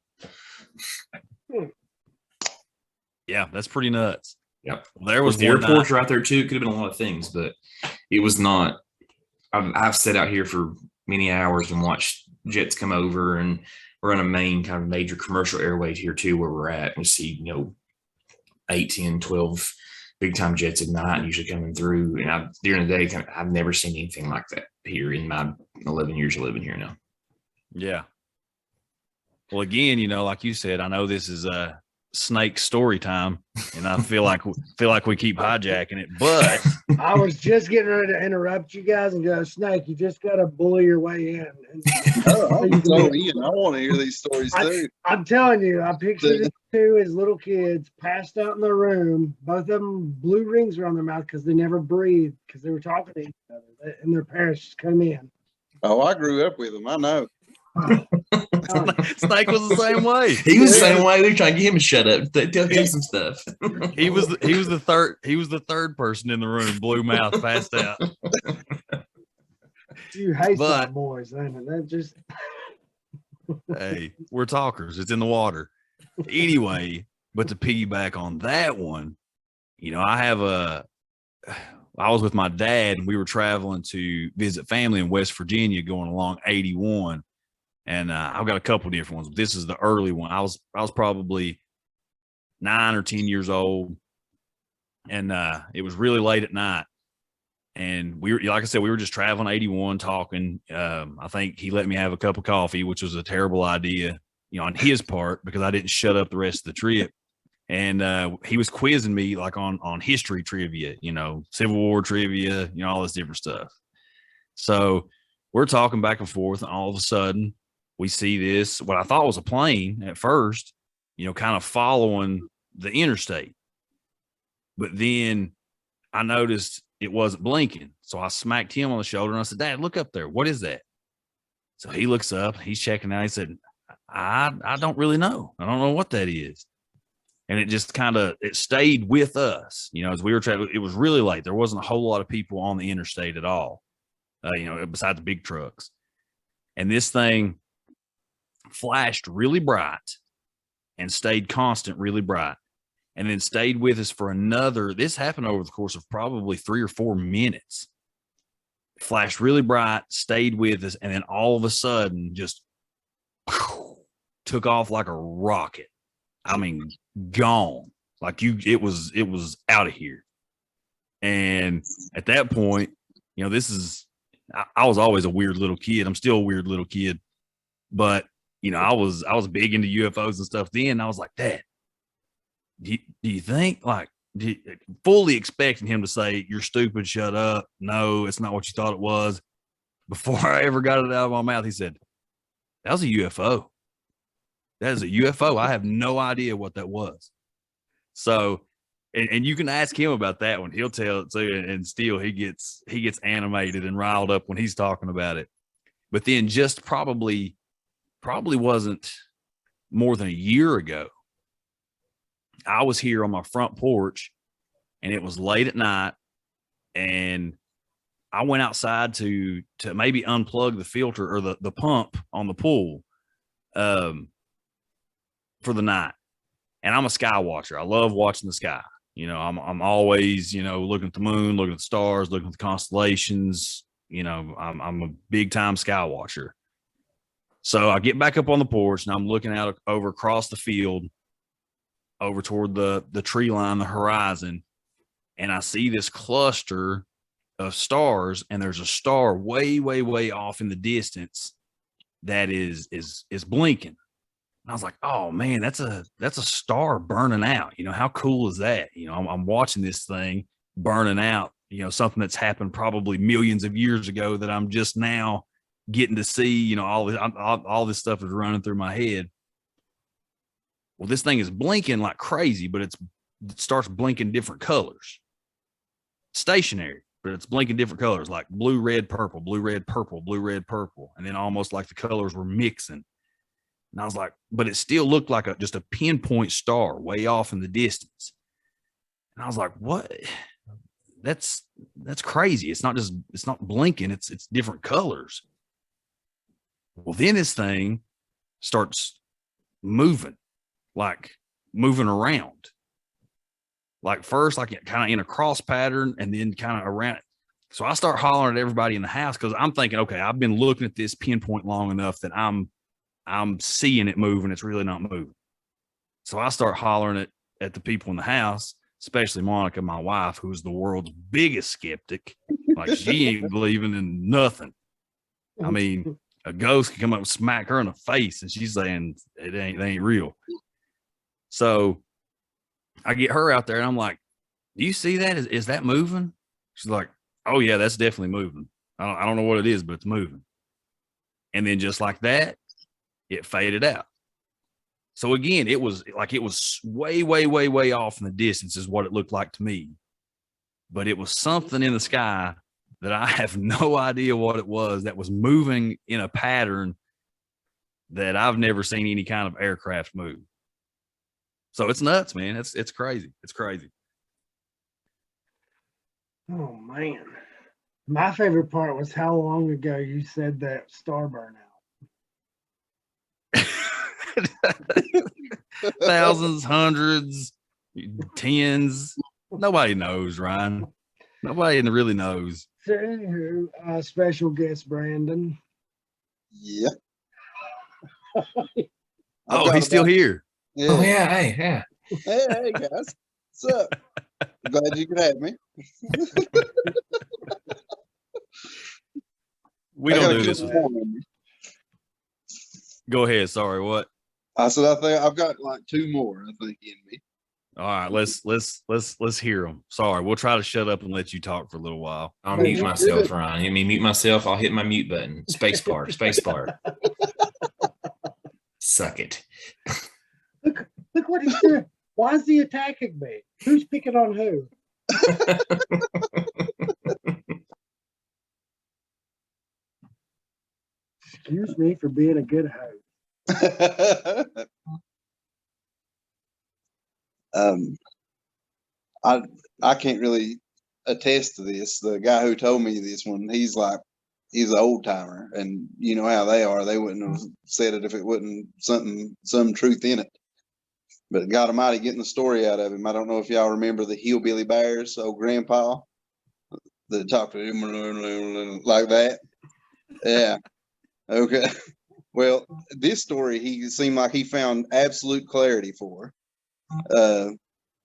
Speaker 1: Yeah, that's pretty nuts.
Speaker 4: Yep.
Speaker 1: There was
Speaker 4: the airport's right there too. It could have been a lot of things, but it was not. I've sat out here for many hours and watched jets come over, and we're on a main kind of major commercial airway here too, where we're at. We see 8, 10, 12 big time jets at night usually coming through. And during the day, I've never seen anything like that here in my 11 years of living here now.
Speaker 1: Yeah. Well, again, like you said, I know this is a Snake story time, and I feel like we keep hijacking it, but
Speaker 3: I was just getting ready to interrupt you guys and go, Snake, you just got to bully your way in.
Speaker 2: I'm so in. I want to hear these stories too.
Speaker 3: I'm telling you, I pictured these two as little kids passed out in their room. Both of them blue rings around their mouth because they never breathed because they were talking to each other, and their parents just come in.
Speaker 2: Oh, I grew up with them. I know.
Speaker 1: Snake was the same way.
Speaker 4: He was the same way. They're trying to get him to shut up. Tell him some stuff.
Speaker 1: He was the third person in the room, blue mouth, passed out.
Speaker 3: You hate that boys, ain't it? That just
Speaker 1: hey, we're talkers. It's in the water. Anyway, but to piggyback on that one, I was with my dad and we were traveling to visit family in West Virginia going along 81. And I've got a couple different ones. But this is the early one. I was probably 9 or 10 years old, and it was really late at night. And we were, like I said, we were just traveling 81, talking. I think he let me have a cup of coffee, which was a terrible idea, on his part because I didn't shut up the rest of the trip. And he was quizzing me like on history trivia, Civil War trivia, all this different stuff. So we're talking back and forth, and all of a sudden, we see this, what I thought was a plane at first, kind of following the interstate. But then I noticed it wasn't blinking. So I smacked him on the shoulder and I said, Dad, look up there. What is that? So he looks up, he's checking out. He said, I don't really know. I don't know what that is. And it just it stayed with us, as we were traveling. It was really late. There wasn't a whole lot of people on the interstate at all, besides the big trucks. And this thing flashed really bright and stayed constant really bright, and then stayed with us for this happened over the course of probably 3 or 4 minutes. It flashed really bright, stayed with us, and then all of a sudden just took off like a rocket. I mean, gone. Like it was out of here. And at that point, I was always a weird little kid. I'm still a weird little kid, but I was big into UFOs and stuff then. I was like, Dad, do you think, fully expecting him to say, you're stupid, shut up. No, it's not what you thought it was. Before I ever got it out of my mouth, he said, that was a UFO. That is a UFO. I have no idea what that was. So, and you can ask him about that one. He'll tell it to you, and still he gets animated and riled up when he's talking about it. But then just probably wasn't more than a year ago. I was here on my front porch, and it was late at night, and I went outside to maybe unplug the filter or the pump on the pool for the night. And I'm a sky watcher. I love watching the sky. You know, I'm always, you know, looking at the moon, looking at the stars, looking at the constellations. You know, I'm a big time sky watcher. So I get back up on the porch, and I'm looking out over across the field, over toward the tree line, the horizon, and I see this cluster of stars, and there's a star way, way, way off in the distance that is blinking. And I was like, oh man, that's a star burning out. You know, how cool is that? You know, I'm watching this thing burning out, you know, something that's happened probably millions of years ago that I'm just now getting to see. You know, all this stuff is running through my head. Well, this thing is blinking like crazy, but it starts blinking different colors. Stationary, but it's blinking different colors, like blue, red, purple, blue, red, purple, blue, red, purple. And then almost like the colors were mixing. And I was like, but it still looked like just a pinpoint star way off in the distance. And I was like, what? That's crazy. It's not blinking. It's different colors. Well, then this thing starts moving around. Like first, like kind of in a cross pattern, and then kind of around. So I start hollering at everybody in the house, because I'm thinking, okay, I've been looking at this pinpoint long enough that I'm seeing it moving. It's really not moving. So I start hollering at the people in the house, especially Monica, my wife, who's the world's biggest skeptic. Like, she ain't believing in nothing. I mean, a ghost can come up and smack her in the face, and she's saying they ain't real. So I get her out there, and I'm like, do you see that? Is that moving? She's like, oh yeah, that's definitely moving. I don't know what it is, but it's moving. And then just like that, it faded out. So again, it was way, way, way, way off in the distance is what it looked like to me. But it was something in the sky that I have no idea what it was, that was moving in a pattern that I've never seen any kind of aircraft move. So it's nuts, man. It's crazy. It's crazy.
Speaker 3: Oh man. My favorite part was how long ago you said that star burnout.
Speaker 1: Thousands, hundreds, tens. Nobody knows, Ryan. Nobody really knows.
Speaker 3: So anywho, special guest Brandon.
Speaker 2: Yeah.
Speaker 1: Oh, he's still here.
Speaker 2: Yeah.
Speaker 4: Oh yeah, hey, yeah.
Speaker 2: Hey guys. What's up? Glad you could have me.
Speaker 1: We don't do this. Go ahead. Sorry, what?
Speaker 2: I said I think I've got like two more, I think, in me.
Speaker 1: All right, let's hear them. Sorry, we'll try to shut up and let you talk for a little while.
Speaker 4: I'll mute myself, Ryan. Let me mute myself. I'll hit my mute button. Space bar. Suck it.
Speaker 3: Look what he's doing. Why is he attacking me? Who's picking on who? Excuse me for being a good host.
Speaker 2: I can't really attest to this. The guy who told me this one, he's an old timer, and you know how they are. They wouldn't have said it if it wasn't some truth in it. But God Almighty, getting the story out of him. I don't know if y'all remember the Hillbilly Bears, old grandpa that talked to him like that. Yeah. Okay. Well, this story, he seemed like he found absolute clarity for.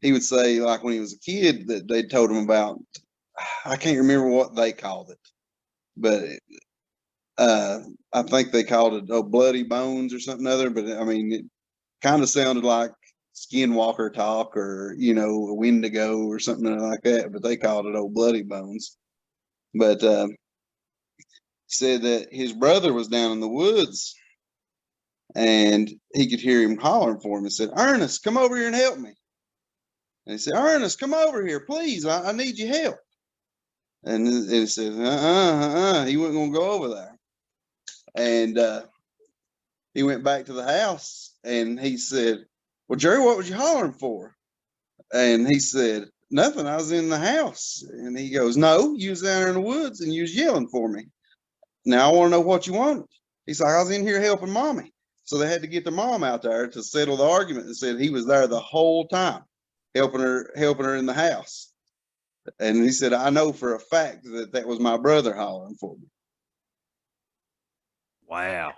Speaker 2: He would say, like when he was a kid, that they told him about, I can't remember what they called it, but I think they called it bloody bones or something other. But I mean, it kind of sounded like skinwalker talk, or a Wendigo or something like that. But they called it bloody bones. But said that his brother was down in the woods, and he could hear him hollering for him. He said, "Ernest, come over here and help me." And he said, "Ernest, come over here, please. I need your help." And he said, he wasn't going to go over there. And he went back to the house and he said, well, Jerry, what was you hollering for? And he said, nothing. I was in the house. And he goes, no, you was down there in the woods and you was yelling for me. Now I want to know what you wanted. He's like, I was in here helping mommy. So they had to get the mom out there to settle the argument and said he was there the whole time helping her in the house. And he said, I know for a fact that was my brother hollering for me.
Speaker 1: Wow.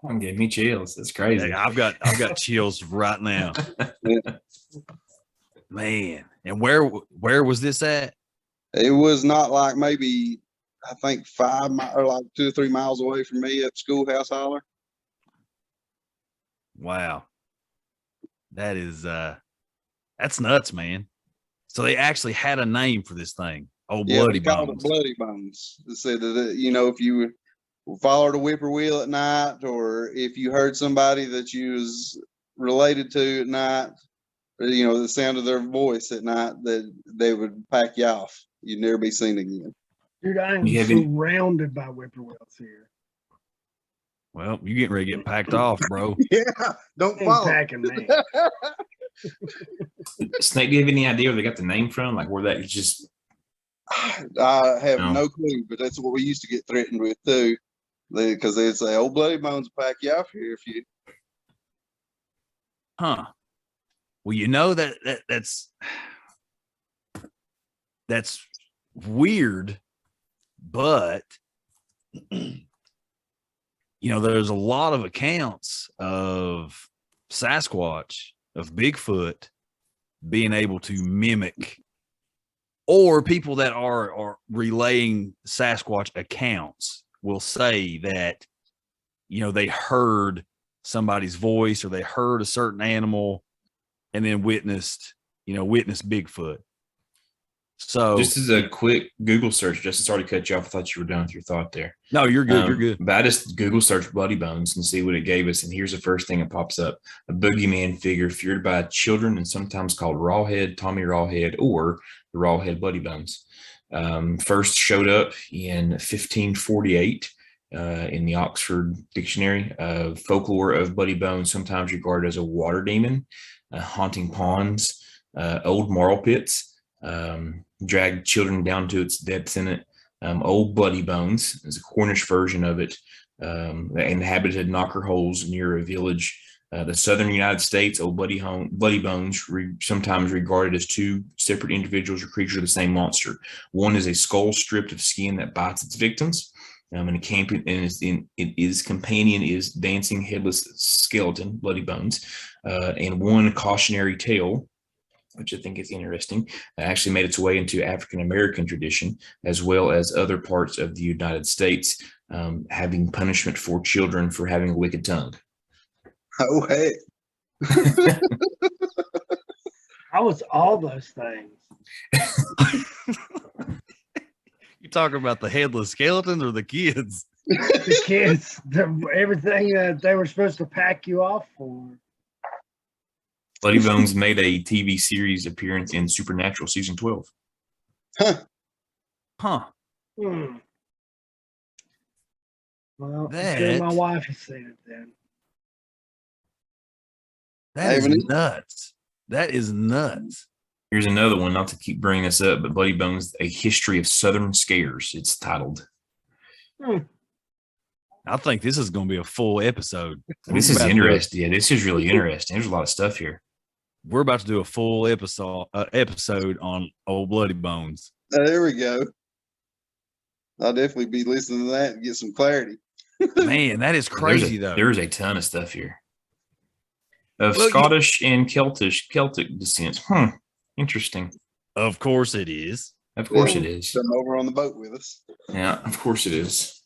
Speaker 4: I'm getting me chills. That's crazy.
Speaker 1: Yeah, I've got chills right now. Man. And where was this at?
Speaker 2: It was not like maybe, I think 5 miles or like 2 or 3 miles away from me at Schoolhouse Holler.
Speaker 1: Wow. That is that's nuts, man. So they actually had a name for this thing. Oh, Bloody Bones.
Speaker 2: Bloody Bones. It said that, if you followed a whippoorwill at night, or if you heard somebody that you was related to at night, or, the sound of their voice at night, that they would pack you off. You'd never be seen again.
Speaker 3: Dude, I am surrounded by whippoorwills here.
Speaker 1: Well, you getting ready to get packed off, bro.
Speaker 2: Yeah, don't follow.
Speaker 3: Packing, man.
Speaker 4: Snake, do you have any idea where they got the name from? Like where that is just.
Speaker 2: I have no clue, but that's what we used to get threatened with too. Because they'd say, "Old Bloody Bones will pack you off here if you."
Speaker 1: Huh. Well, that's weird, but there's a lot of accounts of Sasquatch, of Bigfoot being able to mimic, or people that are relaying Sasquatch accounts will say that, they heard somebody's voice or they heard a certain animal and then witnessed Bigfoot. So
Speaker 4: just as a quick Google search, just sorry to cut you off. I thought you were done with your thought there.
Speaker 1: No, you're good. You're good.
Speaker 4: But I just Google search Bloody Bones and see what it gave us. And here's the first thing that pops up: a boogeyman figure feared by children and sometimes called Rawhead, Tommy Rawhead, or the Rawhead Bloody Bones. First showed up in 1548 in the Oxford Dictionary. Folklore of Bloody Bones, sometimes regarded as a water demon, haunting ponds, old marl pits. Dragged children down to its depths in it. Old Bloody Bones is a Cornish version of it, inhabited knocker holes near a village. The southern United States, Old Bloody Bones, sometimes regarded as two separate individuals or creatures of the same monster. One is a skull stripped of skin that bites its victims, and its companion is dancing headless skeleton, Bloody Bones, and one cautionary tale, which I think is interesting, actually made its way into African-American tradition, as well as other parts of the United States, having punishment for children for having a wicked tongue.
Speaker 2: Oh, hey.
Speaker 3: I was all those things.
Speaker 1: You talking about the headless skeletons or the kids?
Speaker 3: The kids, everything that they were supposed to pack you off for.
Speaker 4: Bloody Bones made a TV series appearance in Supernatural season 12.
Speaker 1: Huh.
Speaker 3: Well, my wife has seen it then.
Speaker 1: That is nuts. That is nuts.
Speaker 4: Here's another one, not to keep bringing this up, but Bloody Bones, A History of Southern Scares, it's titled.
Speaker 1: I think this is going to be a full episode.
Speaker 4: This is interesting. Yeah, this is really interesting. There's a lot of stuff here.
Speaker 1: We're about to do a full episode on Old Bloody Bones.
Speaker 2: There we go. I'll definitely be listening to that and get some clarity.
Speaker 1: Man, that is crazy, though.
Speaker 4: There's a ton of stuff here. Of Scottish and Celtic descent. Interesting.
Speaker 1: Of course it is.
Speaker 4: Of course it is.
Speaker 2: Come over on the boat with us.
Speaker 4: Yeah, of course it is.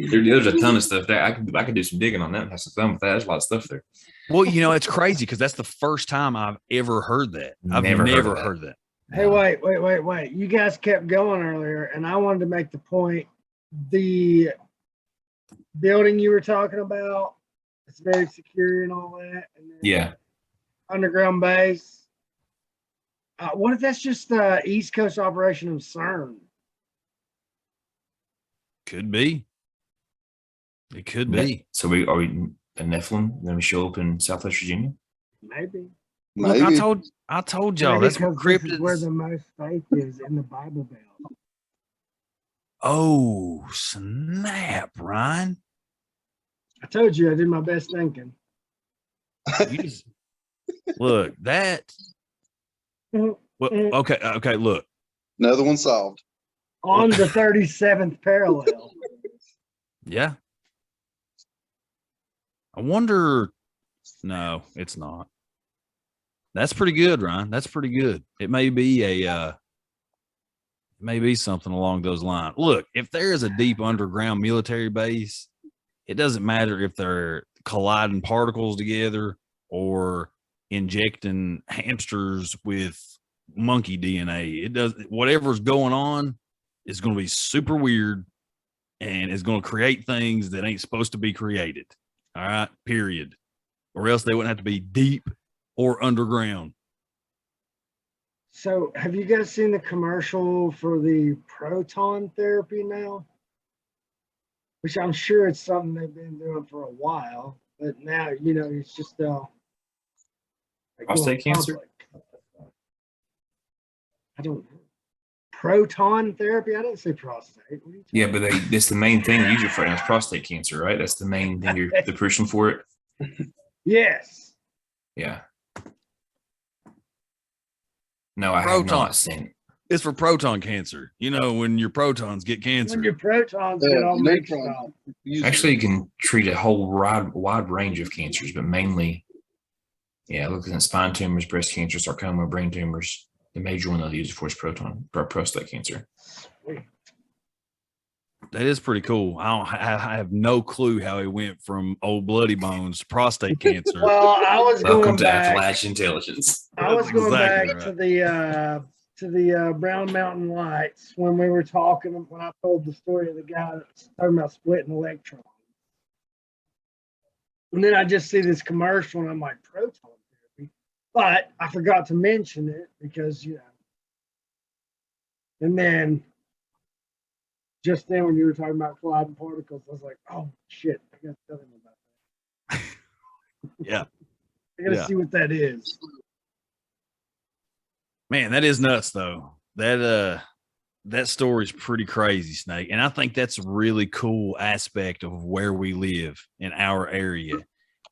Speaker 4: There's a ton of stuff there. I could do some digging on that and have some fun with that. There's a lot of stuff there.
Speaker 1: Well, it's crazy because that's the first time I've ever heard that. I've never heard that.
Speaker 3: Hey, wait. You guys kept going earlier, and I wanted to make the point. The building you were talking about, it's very secure and all that. And
Speaker 4: yeah.
Speaker 3: Underground base. What if that's just the East Coast operation of CERN?
Speaker 1: Could be. It could be.
Speaker 4: So are we a Nephilim going to show up in Southwest Virginia?
Speaker 3: Maybe.
Speaker 1: Look,
Speaker 2: Maybe.
Speaker 1: I told y'all
Speaker 3: Maybe
Speaker 1: that's where
Speaker 3: 'cause this is where
Speaker 1: cryptids.
Speaker 3: the most faith is in the Bible Belt.
Speaker 1: Oh snap, Ryan!
Speaker 3: I told you I did my best thinking.
Speaker 1: You just look that.
Speaker 3: Mhm.
Speaker 1: Well, okay. Look,
Speaker 2: Another one solved.
Speaker 3: On the 37th parallel.
Speaker 1: yeah. I wonder. No, it's not. That's pretty good, Ryan. That's pretty good. It may be maybe something along those lines. Look, if there is a deep underground military base, it doesn't matter if they're colliding particles together or injecting hamsters with monkey DNA. It does whatever's going on is going to be super weird and is going to create things that ain't supposed to be created. All right, period. Or else they wouldn't have to be deep or underground.
Speaker 3: So, have you guys seen the commercial for the proton therapy now? Which I'm sure it's something they've been doing for a while, but now, it's just like
Speaker 4: Prostate
Speaker 3: going
Speaker 4: cancer?
Speaker 3: public. I don't know. Proton therapy? I didn't say prostate. What are you talking
Speaker 4: Yeah, but that's the main thing they use it for. Now, it's prostate cancer, right? That's the main thing they're pushing for it.
Speaker 3: Yes.
Speaker 4: Yeah. No, I have not seen it.
Speaker 1: It's for proton cancer. You know, when your protons get cancer.
Speaker 3: When your protons get all mixed up.
Speaker 4: Actually, you can treat a whole wide range of cancers, but mainly, looking at spine tumors, breast cancer, sarcoma, brain tumors. The major one they'll use for is prostate cancer.
Speaker 3: Sweet.
Speaker 1: That is pretty cool. I have no clue how he went from old bloody bones to prostate cancer.
Speaker 3: Well, I was
Speaker 4: Welcome
Speaker 3: going
Speaker 4: to
Speaker 3: back.
Speaker 4: Appalachianintelligence.
Speaker 3: I was
Speaker 1: That's
Speaker 3: going
Speaker 1: exactly
Speaker 3: back
Speaker 1: right.
Speaker 3: to the Brown Mountain Lights when we were talking, when I told the story of the guy that's talking about splitting electrons. And then I just see this commercial and I'm like, proton therapy. But I forgot to mention it because, and then just then when you were talking about colliding particles, I was like, oh shit, I gotta tell him about that.
Speaker 1: Yeah.
Speaker 3: I gotta see what that is.
Speaker 1: Man, that is nuts though. That story's pretty crazy, Snake. And I think that's a really cool aspect of where we live in our area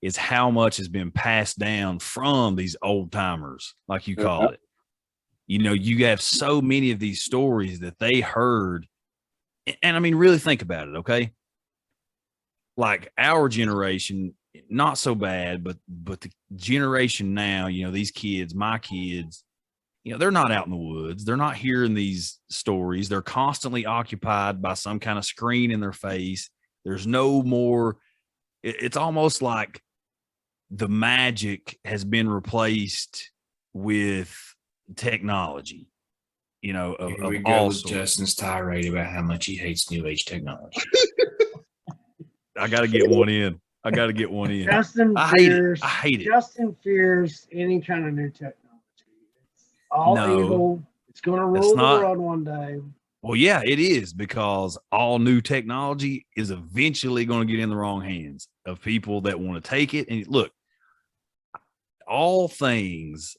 Speaker 1: is how much has been passed down from these old timers, like you call it. You have so many of these stories that they heard. And I mean, really think about it, okay? Like our generation, not so bad, but the generation now, these kids, my kids, they're not out in the woods. They're not hearing these stories. They're constantly occupied by some kind of screen in their face. There's no more. It's almost like the magic has been replaced with technology, of
Speaker 4: Here we go
Speaker 1: all
Speaker 4: with
Speaker 1: sorts.
Speaker 4: Justin's tirade about how much he hates new age technology.
Speaker 1: I got to get one in.
Speaker 3: Justin
Speaker 1: I hate it.
Speaker 3: Justin fears any kind of new technology. It's all evil. It's going to rule the world one day.
Speaker 1: Well, yeah, it is, because all new technology is eventually going to get in the wrong hands of people that want to take it. And look, all things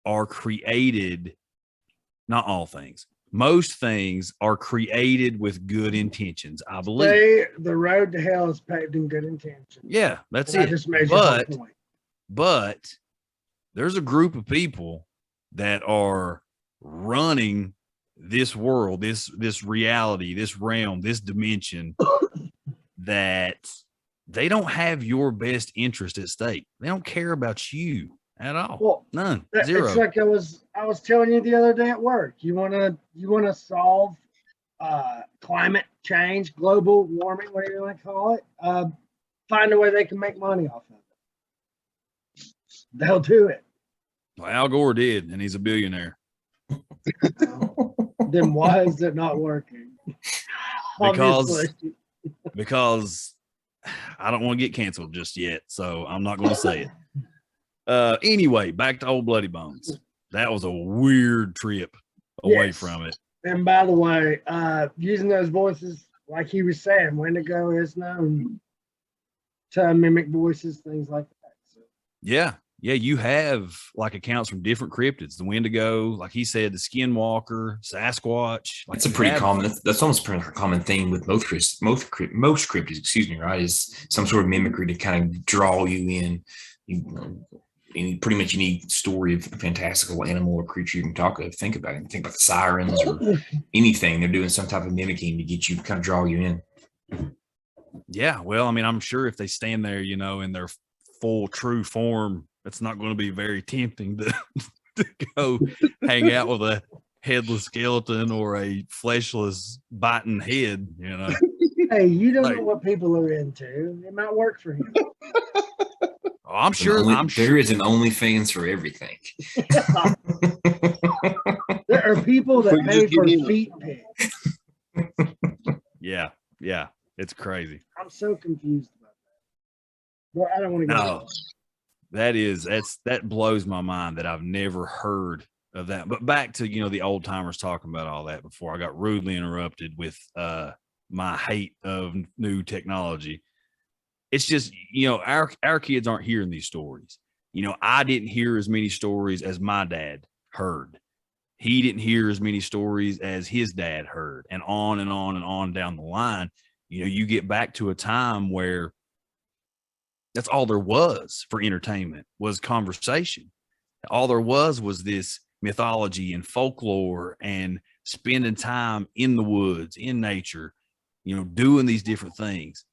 Speaker 1: are created, not all things. Most things are created with good intentions, I believe.
Speaker 3: The road to hell is paved in good intentions.
Speaker 1: Yeah, that's
Speaker 3: and
Speaker 1: it.
Speaker 3: I just made your point.
Speaker 1: But there's a group of people that are running this world, this reality, this realm, this dimension that they don't have your best interest at stake. They don't care about you at all.
Speaker 3: Well,
Speaker 1: none. Zero.
Speaker 3: It's like I was telling you the other day at work. You wanna solve climate change, global warming, whatever you want to call it. Find a way they can make money off of it. They'll do it.
Speaker 1: Well, Al Gore did, and he's a billionaire.
Speaker 3: Then why is it not working?
Speaker 1: Because I don't want to get canceled just yet, so I'm not going to say it. Anyway, back to Old Bloody Bones. That was a weird trip away from it.
Speaker 3: And by the way, using those voices, like he was saying, Wendigo is known to mimic voices, things like that. So.
Speaker 1: Yeah. Yeah, you have like accounts from different cryptids, the Wendigo, like he said, the Skinwalker, Sasquatch. Like
Speaker 4: That's a pretty common. That's almost a pretty common thing with most cryptids. Excuse me, right? Is some sort of mimicry to kind of draw you in. And pretty much any story of a fantastical animal or creature you can think about it. Think about the sirens or anything. They're doing some type of mimicking to get you, kind of draw you in.
Speaker 1: Yeah, well, I mean, I'm sure if they stand there, in their full true form, it's not going to be very tempting to go hang out with a headless skeleton or a fleshless biting head,
Speaker 3: Hey, you don't know what people are into. It might work for you.
Speaker 1: Oh, I'm sure
Speaker 4: there is an OnlyFans for everything.
Speaker 3: There are people that pay for feet pics.
Speaker 1: Yeah, it's crazy.
Speaker 3: I'm so confused about that. But I don't want to go.
Speaker 1: No. That blows my mind that I've never heard of that. But back to, the old timers talking about all that before I got rudely interrupted with my hate of new technology. It's just, our kids aren't hearing these stories. I didn't hear as many stories as my dad heard. He didn't hear as many stories as his dad heard, and on and on and on down the line. You get back to a time where that's all there was for entertainment, was conversation. All there was this mythology and folklore and spending time in the woods, in nature, doing these different things.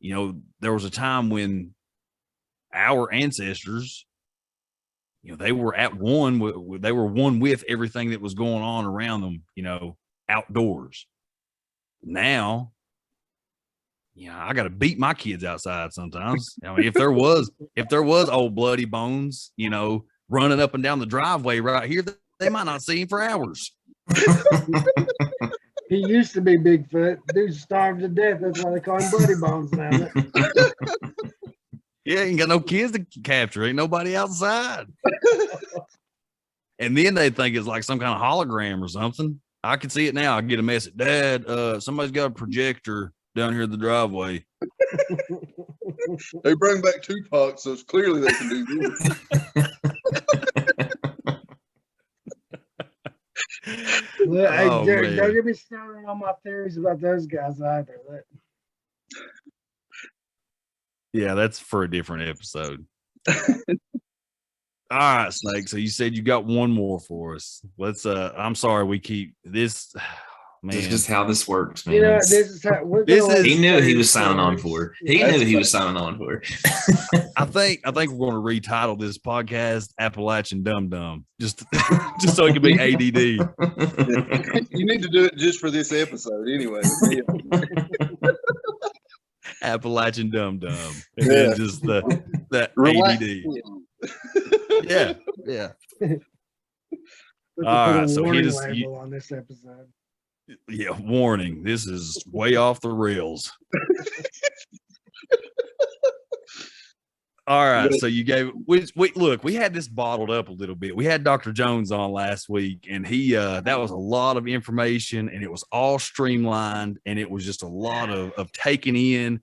Speaker 1: There was a time when our ancestors, they were at one, they were one with everything that was going on around them, outdoors. Now, I got to beat my kids outside sometimes. I mean, if there was old bloody bones, running up and down the driveway right here, they might not see him for hours.
Speaker 3: He used to be Bigfoot. Dude starved to death. That's why they call him Bloody Bones now.
Speaker 1: Yeah, ain't got no kids to capture. Ain't nobody outside. And then they think it's like some kind of hologram or something. I can see it now. I get a message. Dad, somebody's got a projector down here in the driveway.
Speaker 2: They bring back Tupac, so it's clearly they can do this.
Speaker 3: Well, don't get me started on my theories about those guys either.
Speaker 1: Yeah, that's for a different episode. All right, Snake. So you said you got one more for us. Let's I'm sorry we keep this. Man.
Speaker 4: This is how this works, man.
Speaker 3: This is how
Speaker 4: he knew he was signing on for. He knew he was signing on for.
Speaker 1: I think we're going to retitle this podcast Appalachian Dum Dum, just so it can be ADD.
Speaker 2: You need to do it just for this episode, anyway.
Speaker 1: Appalachian Dum Dum, and then just that ADD. Yeah. All right, so hit us
Speaker 3: on this episode.
Speaker 1: Yeah, warning. This is way off the rails. All right, so you gave we had this bottled up a little bit. We had Dr. Jones on last week, and he that was a lot of information, and it was all streamlined, and it was just a lot of taking in.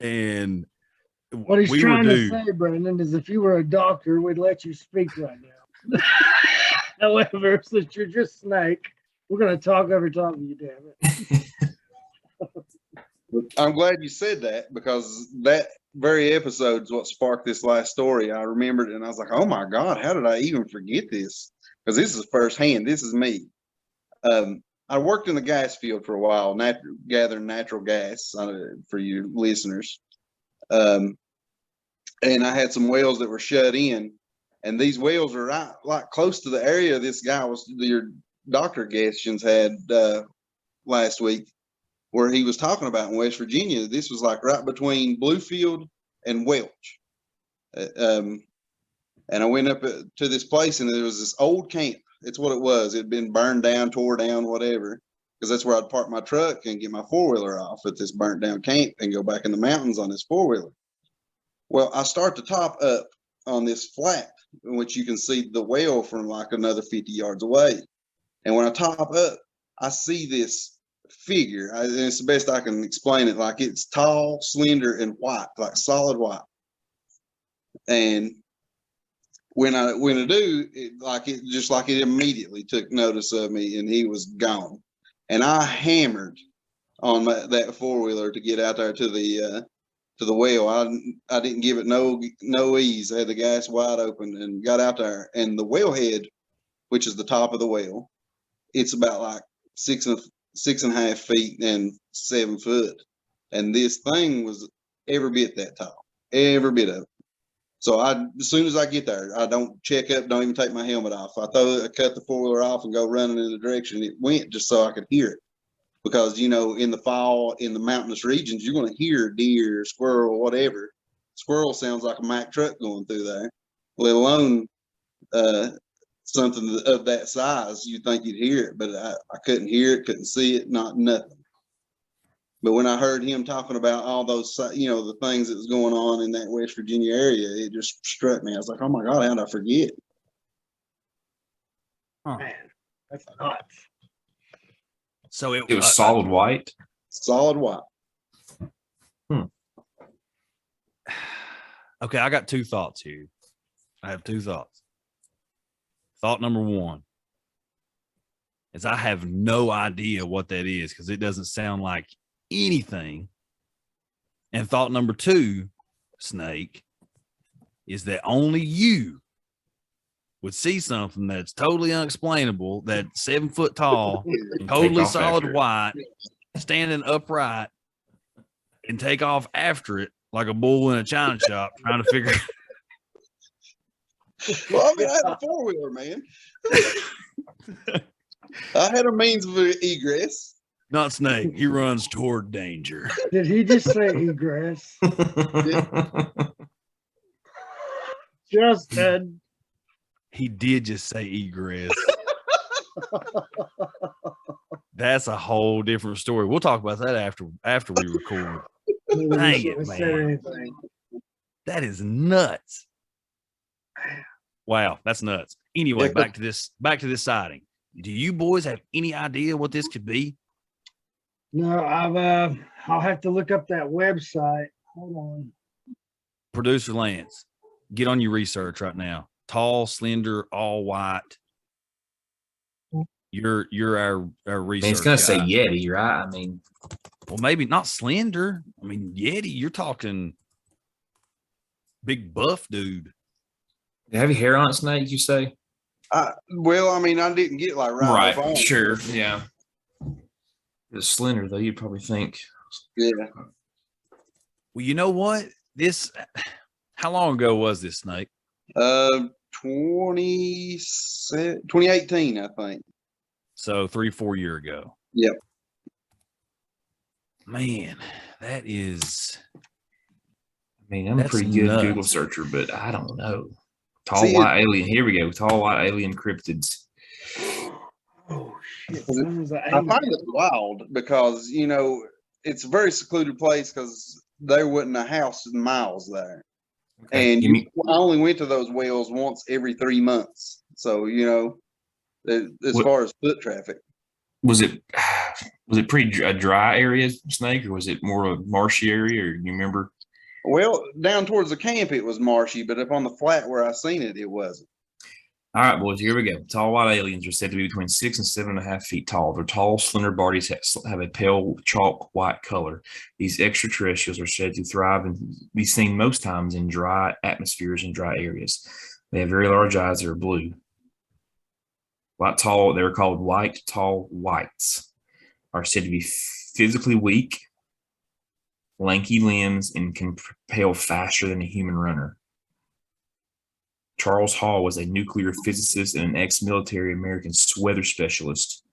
Speaker 1: And
Speaker 3: what he's trying to say, Brandon, is if you were a doctor, we'd let you speak right now. However, since you're just Snake, we're going to talk over top of you, damn it.
Speaker 2: I'm glad you said that, because that very episode is what sparked this last story. I remembered it, and I was like, oh my God, how did I even forget this? Because this is firsthand. This is me. I worked in the gas field for a while, gathering natural gas for you listeners. And I had some wells that were shut in, and these wells are right, like close to the area this guy your Dr. Gashins had last week, where he was talking about in West Virginia. This was like right between Bluefield and Welch. And I went up to this place, and there was this old camp. It's what it was. It had been burned down, tore down, whatever, because that's where I'd park my truck and get my four-wheeler off at this burnt down camp and go back in the mountains on this four-wheeler. Well, I start to top up on this flat, in which you can see the well from like another 50 yards away. And when I top up, I see this figure. It's the best I can explain it. Like it's tall, slender, and white, like solid white. And when I do, just like it immediately took notice of me, and he was gone. And I hammered on that four-wheeler to get out there to the well. I didn't give it no ease. I had the gas wide open and got out there. And the wellhead, which is the top of the well, it's about like 6.5 feet and 7 foot. And this thing was every bit that tall, every bit of it. So as soon as I get there, I don't check up, don't even take my helmet off. I cut the four-wheeler off and go running in the direction it went, just so I could hear it. Because, in the fall, in the mountainous regions, you're going to hear deer, squirrel, whatever. Squirrel sounds like a Mack truck going through there, let alone something of that size. You'd think you'd hear it, but I couldn't hear it, couldn't see it, nothing. But when I heard him talking about all those, the things that was going on in that West Virginia area, it just struck me. I was like, oh my God, how'd I forget?
Speaker 3: Man, that's nuts.
Speaker 1: So
Speaker 4: It was solid white.
Speaker 2: Solid white.
Speaker 1: Okay, I got two thoughts here. I have two thoughts. Thought number one is I have no idea what that is because it doesn't sound like anything. And thought number two, Snake, is that only you would see something that's totally unexplainable, that's 7 foot tall, totally solid white, standing upright, and take off after it like a bull in a china shop trying to figure
Speaker 2: Well, I had a four-wheeler, man. I had a means of egress.
Speaker 1: Not Snake. He runs toward danger.
Speaker 3: Did he just say egress? Justin.
Speaker 1: He did just say egress. That's a whole different story. We'll talk about that after we record. Dang it, man. That is nuts. Wow, that's nuts. Anyway, back to this sighting. Do you boys have any idea what this could be?
Speaker 3: No, I'll have to look up that website. Hold on.
Speaker 1: Producer Lance, get on your research right now. Tall, slender, all white. You're our research.
Speaker 4: It's gonna
Speaker 1: guy.
Speaker 4: say Yeti, right? I mean,
Speaker 1: well, maybe not slender. I mean, Yeti. You're talking big buff dude.
Speaker 4: have you hair on it, Snake? You say?
Speaker 2: Well, I mean, I didn't get like right.
Speaker 4: Right. Sure. Yeah. It's slender though. You'd probably think.
Speaker 2: Yeah.
Speaker 1: Well, you know what? How long ago was this, Snake?
Speaker 2: 2018, I think.
Speaker 1: So 3-4 years ago.
Speaker 2: Yep.
Speaker 1: Man, that is.
Speaker 4: I mean, I'm a pretty good Google searcher, but I don't know. Tall white alien. Here we go. Tall white alien cryptids.
Speaker 3: Oh shit!
Speaker 2: I find it wild because it's a very secluded place because there wasn't a house in miles there. Okay. And I only went to those wells once every 3 months. So, as far as foot traffic.
Speaker 4: Was it pretty a dry area, Snake, or was it more of a marshy area, or you remember?
Speaker 2: Well, down towards the camp, it was marshy, but up on the flat where I seen it, it wasn't.
Speaker 4: All right, boys, here we go. Tall white aliens are said to be between 6 and 7.5 feet tall. Their tall, slender bodies have a pale chalk white color. These extraterrestrials are said to thrive and be seen most times in dry atmospheres and dry areas. They have very large eyes that are blue. They're called white tall whites, are said to be physically weak, lanky limbs, and can propel faster than a human runner. Charles Hall was a nuclear physicist and an ex-military American weather specialist.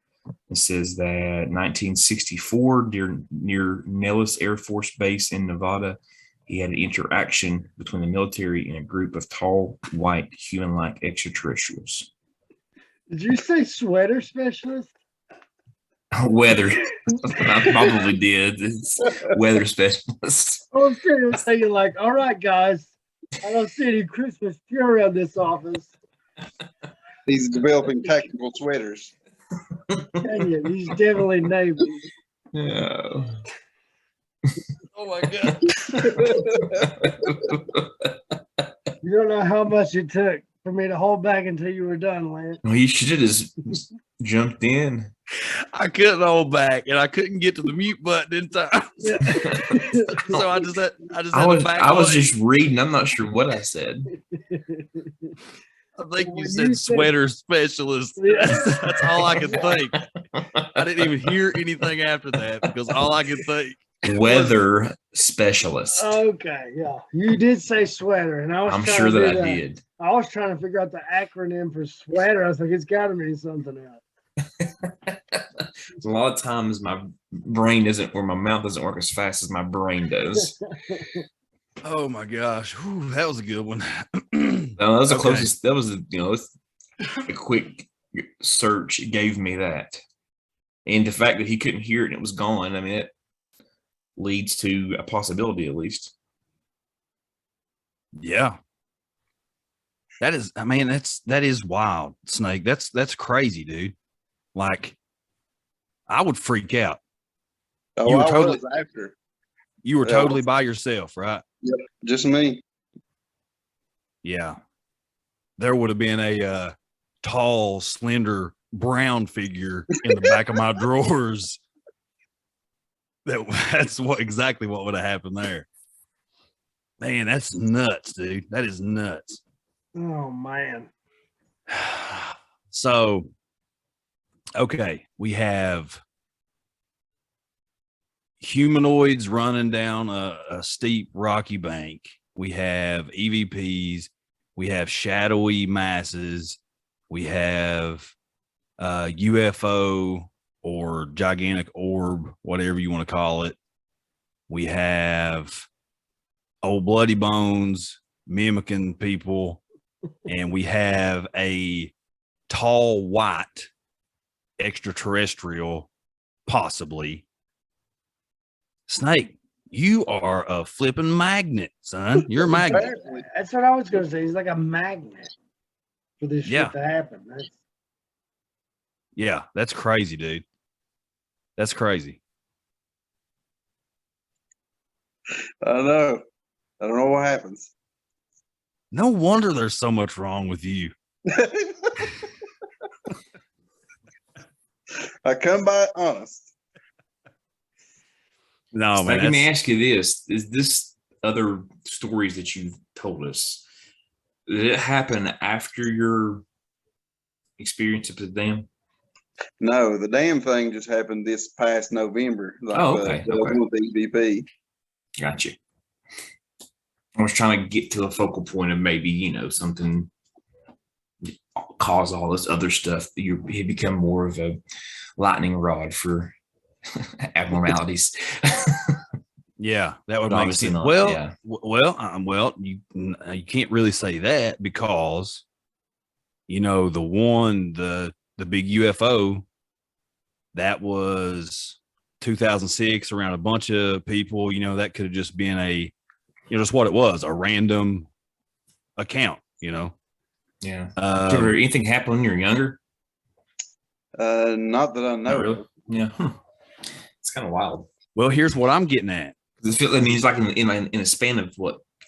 Speaker 4: It says that 1964, near Nellis Air Force Base in Nevada, he had an interaction between the military and a group of tall, white, human-like extraterrestrials.
Speaker 3: Did you say sweater specialist?
Speaker 4: Weather. I probably did. It's weather specialist.
Speaker 3: I was trying to say, like, all right, guys. I don't see any Christmas tree around this office.
Speaker 2: He's developing tactical sweaters.
Speaker 3: Dang it, he's definitely neighbors.
Speaker 4: No.
Speaker 1: Oh my god.
Speaker 3: You don't know how much it took for me to hold back until you were done, Lance.
Speaker 4: Well, you should have just jumped in.
Speaker 1: I couldn't hold back, and I couldn't get to the mute button in time.
Speaker 3: Yeah.
Speaker 1: So I just had
Speaker 4: I was just reading. I'm not sure what I said.
Speaker 1: I think you
Speaker 3: When
Speaker 1: said
Speaker 3: you said-
Speaker 1: sweater specialist.
Speaker 3: Yeah.
Speaker 1: That's all I could think. I didn't even hear anything after that because all I could think.
Speaker 4: Weather specialist.
Speaker 3: Okay, yeah. You did say sweater, and I was
Speaker 4: I'm
Speaker 3: trying
Speaker 4: sure
Speaker 3: to
Speaker 4: that
Speaker 3: do
Speaker 4: I did.
Speaker 3: I was trying to figure out the acronym for sweater. I was like, it's got to mean something else.
Speaker 4: A lot of times my brain isn't, or my mouth doesn't work as fast as my brain does.
Speaker 1: Oh my gosh. Whew, that was a good one.
Speaker 4: No, that was the
Speaker 1: Okay.
Speaker 4: closest. That was a quick search. It gave me that, and the fact that he couldn't hear it and it was gone. I mean, it leads to a possibility, at least.
Speaker 1: Yeah. That is, I mean, that is wild, Snake. That's crazy, dude. Like, I would freak out.
Speaker 2: Oh,
Speaker 1: You were
Speaker 2: I
Speaker 1: totally-
Speaker 2: was after.
Speaker 1: You were
Speaker 2: Yeah.
Speaker 1: totally by yourself, right?
Speaker 2: Just me.
Speaker 1: Yeah. There would have been a tall, slender, brown figure in the back of my drawers. That's exactly what would have happened there. Man, that's nuts, dude. That is nuts.
Speaker 3: Oh man.
Speaker 1: So, okay, we have humanoids running down a steep rocky bank. We have EVPs. We have shadowy masses. We have UFO or gigantic orb, whatever you want to call it. We have old bloody bones mimicking people. And we have a tall white extraterrestrial, possibly. Snake, you are a flipping magnet, son. You're a magnet.
Speaker 2: Apparently.
Speaker 3: That's what I was going to say. He's like a magnet for this
Speaker 1: Yeah.
Speaker 3: shit to happen. That's
Speaker 1: Yeah, that's crazy, dude. That's crazy.
Speaker 2: I know. I don't know what happens.
Speaker 1: No wonder there's so much wrong with you.
Speaker 2: I come by honest.
Speaker 1: No,
Speaker 4: So
Speaker 1: man.
Speaker 4: let me
Speaker 1: that's-
Speaker 4: ask you this: is this other stories that you've told us? Did it happen after your experience with the dam?
Speaker 2: No, the damn thing just happened this past November. Like
Speaker 4: Oh, okay,
Speaker 2: the
Speaker 4: okay.
Speaker 2: with the EVP.
Speaker 4: Gotcha. I was trying to get to a focal point of maybe, something cause all this other stuff. You become more of a lightning rod for abnormalities.
Speaker 1: Yeah, that would
Speaker 4: But
Speaker 1: make
Speaker 4: obviously
Speaker 1: sense.
Speaker 4: not,
Speaker 1: Well,
Speaker 4: yeah.
Speaker 1: well, you can't really say that because the big UFO that was 2006 around a bunch of people. That could have just been just what it was, a random account.
Speaker 4: Yeah. Did
Speaker 1: Um,
Speaker 4: anything happen when you were younger?
Speaker 2: Not that I know.
Speaker 4: Not really. Yeah. It's kind of wild.
Speaker 1: well, here's what I'm getting at.
Speaker 4: I mean, it's like in a span of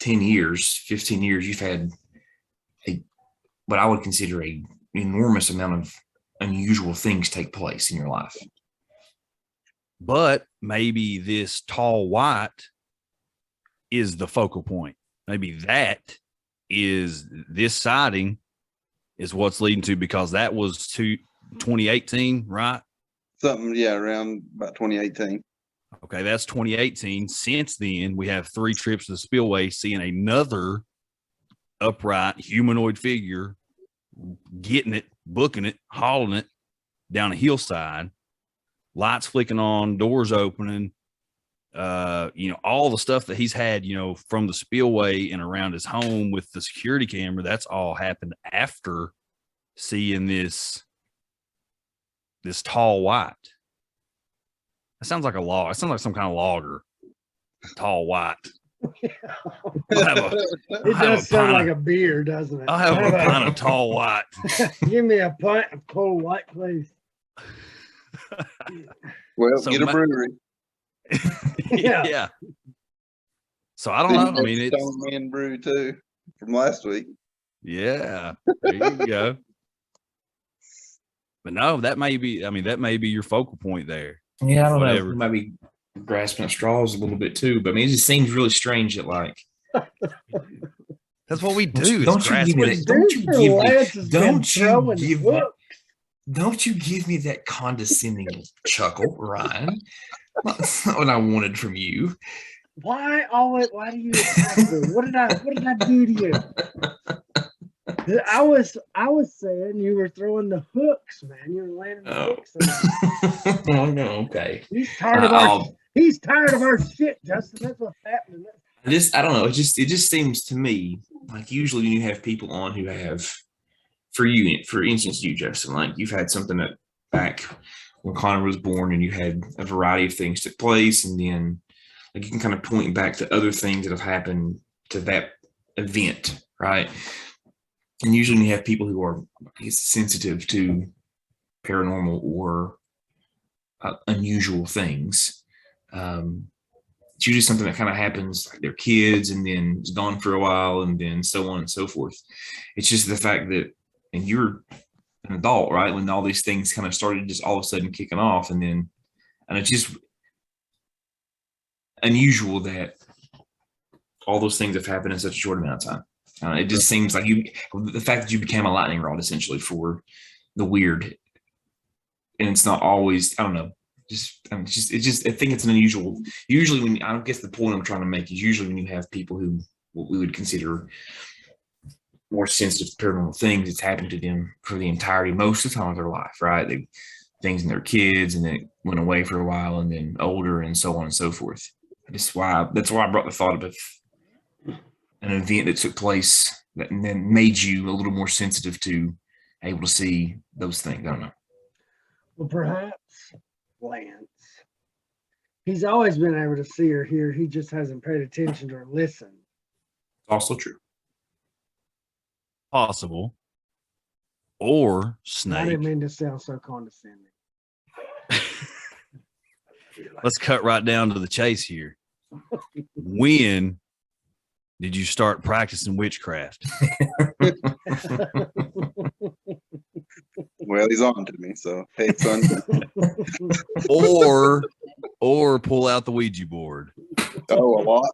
Speaker 4: 10 years, 15 years, you've had what I would consider a enormous amount of unusual things take place in your life.
Speaker 1: But maybe this tall white is the focal point. Maybe that is this sighting is what's leading to, because that was 2018, right?
Speaker 2: Something, yeah, around about 2018.
Speaker 1: Okay, that's 2018. Since then, we have 3 trips to the spillway, seeing another upright humanoid figure getting it, booking it, hauling it down a hillside, lights flicking on, doors opening, all the stuff that he's had, from the spillway and around his home with the security camera. That's all happened after seeing this tall white. That sounds like a log. It sounds like some kind of logger. Tall white.
Speaker 3: it
Speaker 1: I'll have
Speaker 3: does
Speaker 1: a
Speaker 3: sound
Speaker 1: pint
Speaker 3: like
Speaker 1: of-
Speaker 3: a beer, doesn't it?
Speaker 1: I'll have a pint of tall white.
Speaker 3: Give me a pint of cold white, please.
Speaker 2: Well,
Speaker 1: So
Speaker 2: get a brewery.
Speaker 1: Yeah. So I don't know. I mean, it's
Speaker 2: Stone Man Brew too from last week.
Speaker 1: yeah. There you go. But no, that may be. I mean, that may be your focal point there.
Speaker 4: Yeah, I don't
Speaker 1: Whatever.
Speaker 4: know. We might be grasping at straws a little bit too, but I mean, it just seems really strange that like.
Speaker 1: That's what we do.
Speaker 4: Don't you give me that? Don't you give me? Don't you give me that condescending chuckle, Ryan? That's not what I wanted from you.
Speaker 3: Why do you attack me? What did I do to you? I was saying you were throwing the hooks, man. You were landing the hooks.
Speaker 4: Oh no, okay.
Speaker 3: He's tired of our shit, Justin. That's what's happening.
Speaker 4: I don't know. It just seems to me like usually when you have people on who have, for instance, you, Justin, like you've had something that back when Connor was born and you had a variety of things took place, and then like you can kind of point back to other things that have happened to that event, right? And usually when you have people who are sensitive to paranormal or unusual things, it's usually something that kind of happens, like they're kids and then it's gone for a while and then so on and so forth. It's just the fact that, and you're an adult, right? When all these things kind of started just all of a sudden kicking off, and it's just unusual that all those things have happened in such a short amount of time. It just seems like the fact that you became a lightning rod essentially for the weird, and it's not always, I don't know. I think it's an unusual. Usually, when I guess the point I'm trying to make is usually when you have people who what we would consider more sensitive to paranormal things, it's happened to them for the entirety, most of the time of their life, right? Things in their kids, and then went away for a while, and then older, and so on and so forth. That's why I brought the thought of an event that took place that and then made you a little more sensitive to able to see those things. I don't know.
Speaker 3: Well, perhaps Lance. He's always been able to see or hear. He just hasn't paid attention or listened.
Speaker 4: Also true.
Speaker 1: Possible. Or Snake.
Speaker 3: I didn't mean to sound so condescending.
Speaker 1: Let's cut right down to the chase here. When did you start practicing witchcraft?
Speaker 2: Well, he's on to me, so hey, son.
Speaker 1: or pull out the Ouija board.
Speaker 2: Oh, a lot.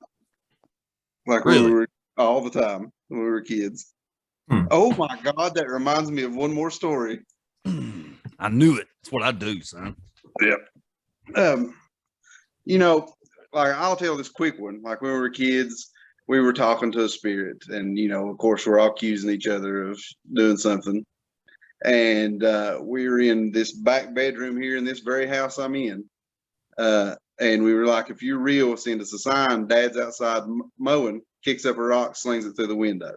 Speaker 2: Like
Speaker 1: really?
Speaker 2: We were all the time when we were kids. Oh my God, that reminds me of one more story.
Speaker 1: I knew it. That's what I do, son.
Speaker 2: Yep. Like I'll tell this quick one. Like when we were kids, we were talking to a spirit, and of course, we're all accusing each other of doing something. And we were in this back bedroom here in this very house I'm in. And we were like, if you're real, send us a sign. Dad's outside mowing, kicks up a rock, slings it through the window.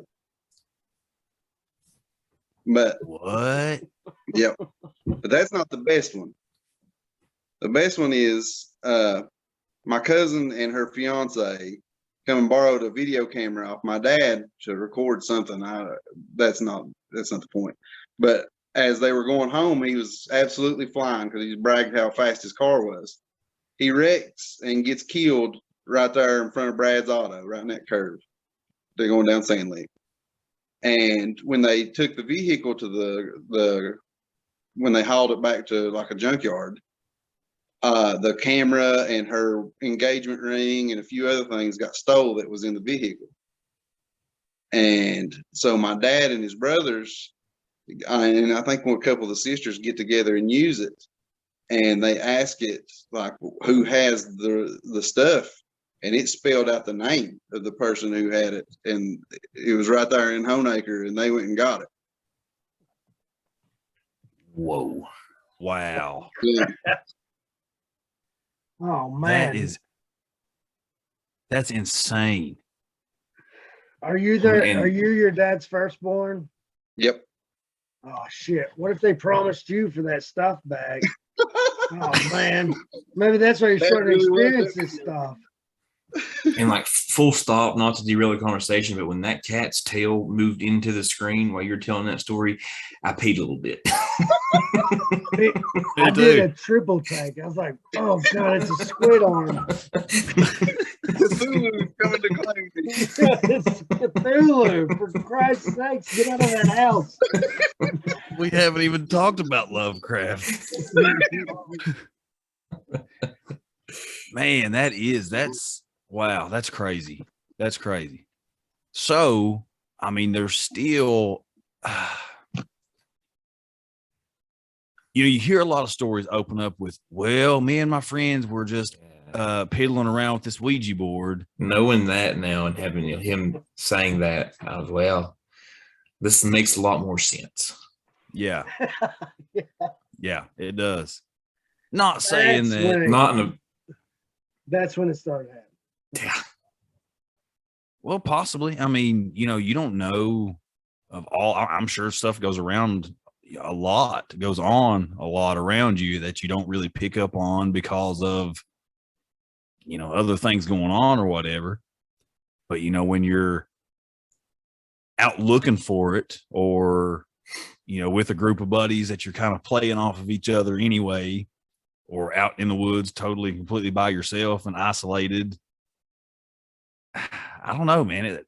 Speaker 2: But
Speaker 1: what?
Speaker 2: Yep. But that's not the best one. The best one is my cousin and her fiance come and borrowed a video camera off my dad to record something. That's not the point. But as they were going home, he was absolutely flying because he bragged how fast his car was. He wrecks and gets killed right there in front of Brad's auto, right in that curve. They're going down Sand Lake. And when they took the vehicle to when they hauled it back to like a junkyard, the camera and her engagement ring and a few other things got stole that was in the vehicle. And so my dad and his brothers, and I think a couple of the sisters get together and use it. And they ask it like, who has the stuff? And it spelled out the name of the person who had it. And it was right there in Honaker, and they went and got it.
Speaker 1: Whoa. Wow.
Speaker 2: Yeah.
Speaker 3: Oh, man.
Speaker 1: That's insane.
Speaker 3: Are you Are you your dad's firstborn?
Speaker 2: Yep.
Speaker 3: Oh, shit. What if they promised you for that stuff bag? Oh, man. Maybe that's why you're starting to experience this stuff.
Speaker 4: And like full stop, not to derail the conversation, but when that cat's tail moved into the screen while you're telling that story, I peed a little bit.
Speaker 3: I did a triple take. I was like, oh God, it's a squid arm.
Speaker 2: Cthulhu's coming to claim me.
Speaker 3: It's Cthulhu. For Christ's sakes, get out of that house.
Speaker 1: We haven't even talked about Lovecraft. Man, that's wow, that's crazy. That's crazy. So, I mean, there's still, you hear a lot of stories open up with, well, me and my friends were just piddling around with this Ouija board.
Speaker 4: Knowing that now and having him saying that, well, this makes a lot more sense.
Speaker 1: Yeah. Yeah, it does. Not saying
Speaker 3: That's
Speaker 1: that.
Speaker 4: Not in a.
Speaker 3: That's when it started happening.
Speaker 4: Yeah.
Speaker 1: Well, possibly. I mean, you don't know of all. I'm sure stuff goes around a lot, goes on a lot around you that you don't really pick up on because of, other things going on or whatever. But, when you're out looking for it or, with a group of buddies that you're kind of playing off of each other anyway, or out in the woods, totally, completely by yourself and isolated. I don't know, man.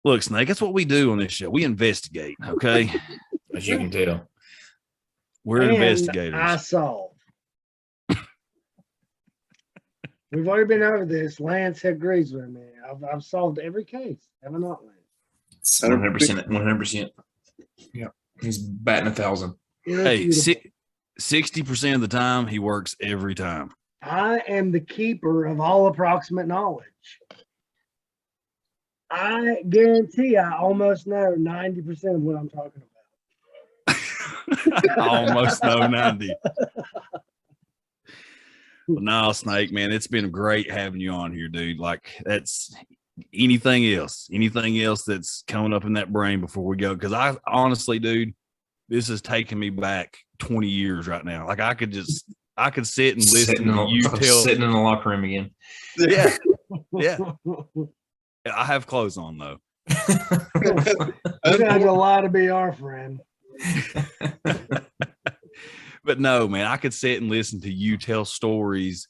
Speaker 1: Look, Snake, that's what we do on this show. We investigate, okay?
Speaker 4: As you can tell.
Speaker 1: We're
Speaker 3: And
Speaker 1: investigators.
Speaker 3: I solve. We've already been over this. Lance agrees with me. I've solved every case. Have I not, Lance?
Speaker 4: 100%. 100%. Yeah. He's batting 1,000.
Speaker 1: Hey, 60% of the time, he works every time.
Speaker 3: I am the keeper of all approximate knowledge. I guarantee I almost know 90% of what I'm talking about.
Speaker 1: I almost know 90. Well, no, Snake, man, it's been great having you on here, dude. Like, that's anything else that's coming up in that brain before we go. Because I honestly, dude, this is taking me back 20 years right now. Like, I could sit and listen to you
Speaker 4: sitting in the locker room again.
Speaker 1: Yeah. Yeah. I have clothes on though.
Speaker 3: You guys a lot to be our friend.
Speaker 1: But no, man, I could sit and listen to you tell stories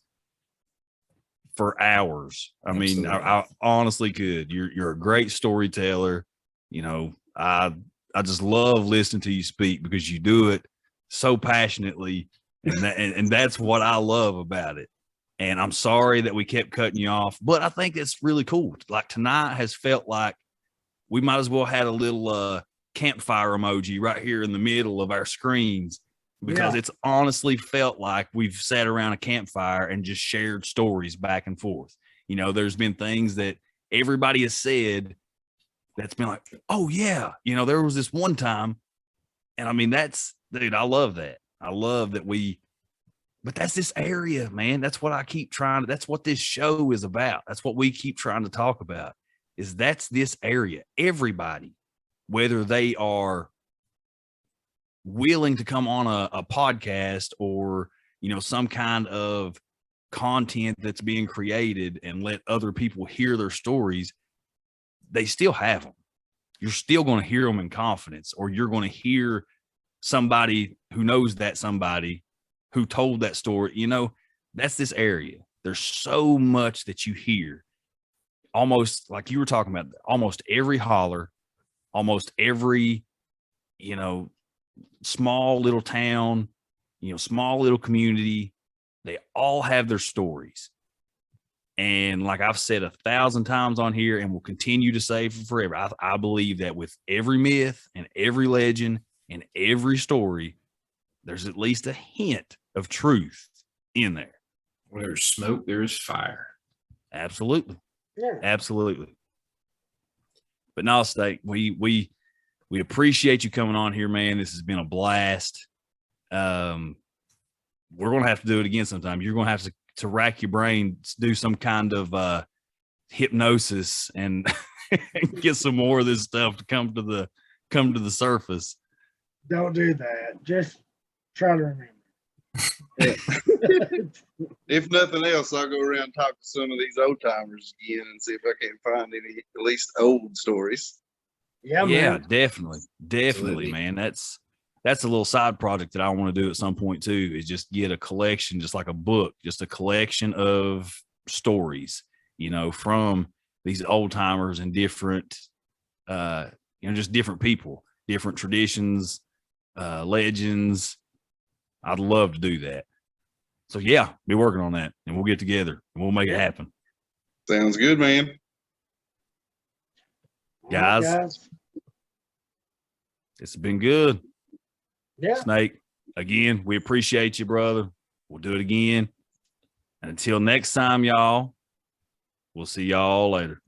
Speaker 1: for hours. I mean, I honestly could. You're a great storyteller. I just love listening to you speak because you do it so passionately, and that's what I love about it. And I'm sorry that we kept cutting you off, but I think it's really cool. Like, tonight has felt like we might as well had a little campfire emoji right here in the middle of our screens, because it's honestly felt like we've sat around a campfire and just shared stories back and forth. There's been things that everybody has said that's been like, oh yeah, there was this one time. And I mean, dude, I love that. I love that but that's this area, man. That's what I keep that's what this show is about. That's what we keep trying to talk about, is that's this area. Everybody, whether they are willing to come on a podcast or, some kind of content that's being created and let other people hear their stories, they still have them. You're still going to hear them in confidence, or you're going to hear somebody who knows that somebody who told that story. That's this area. There's so much that you hear, almost like you were talking about, almost every holler, almost every, small little town, small little community, they all have their stories. And like I've said 1,000 times on here and will continue to say for forever, I believe that with every myth and every legend and every story, there's at least a hint of truth in there.
Speaker 4: Where there's smoke, there's fire.
Speaker 1: Absolutely.
Speaker 3: Yeah.
Speaker 1: Absolutely. But no, Steak, we appreciate you coming on here, man. This has been a blast. We're going to have to do it again sometime. You're going to have to rack your brain, do some kind of hypnosis and get some more of this stuff to come to the surface.
Speaker 3: Don't do that. Just try to remember.
Speaker 2: If nothing else, I'll go around and talk to some of these old timers again and see if I can't find any, at least old stories.
Speaker 3: Yeah,
Speaker 1: Yeah,
Speaker 3: man.
Speaker 1: definitely,
Speaker 4: Absolutely.
Speaker 1: man. That's that's a little side project that I want to do at some point too, is just get a collection, just like a book, just a collection of stories, from these old timers and different, just different people, different traditions, legends. I'd love to do that. So yeah, be working on that, and we'll get together and we'll make it happen.
Speaker 2: Sounds good, man.
Speaker 1: Guys, it's been good.
Speaker 3: Yeah.
Speaker 1: Snake, again, we appreciate you, brother. We'll do it again. And until next time, y'all, we'll see y'all later.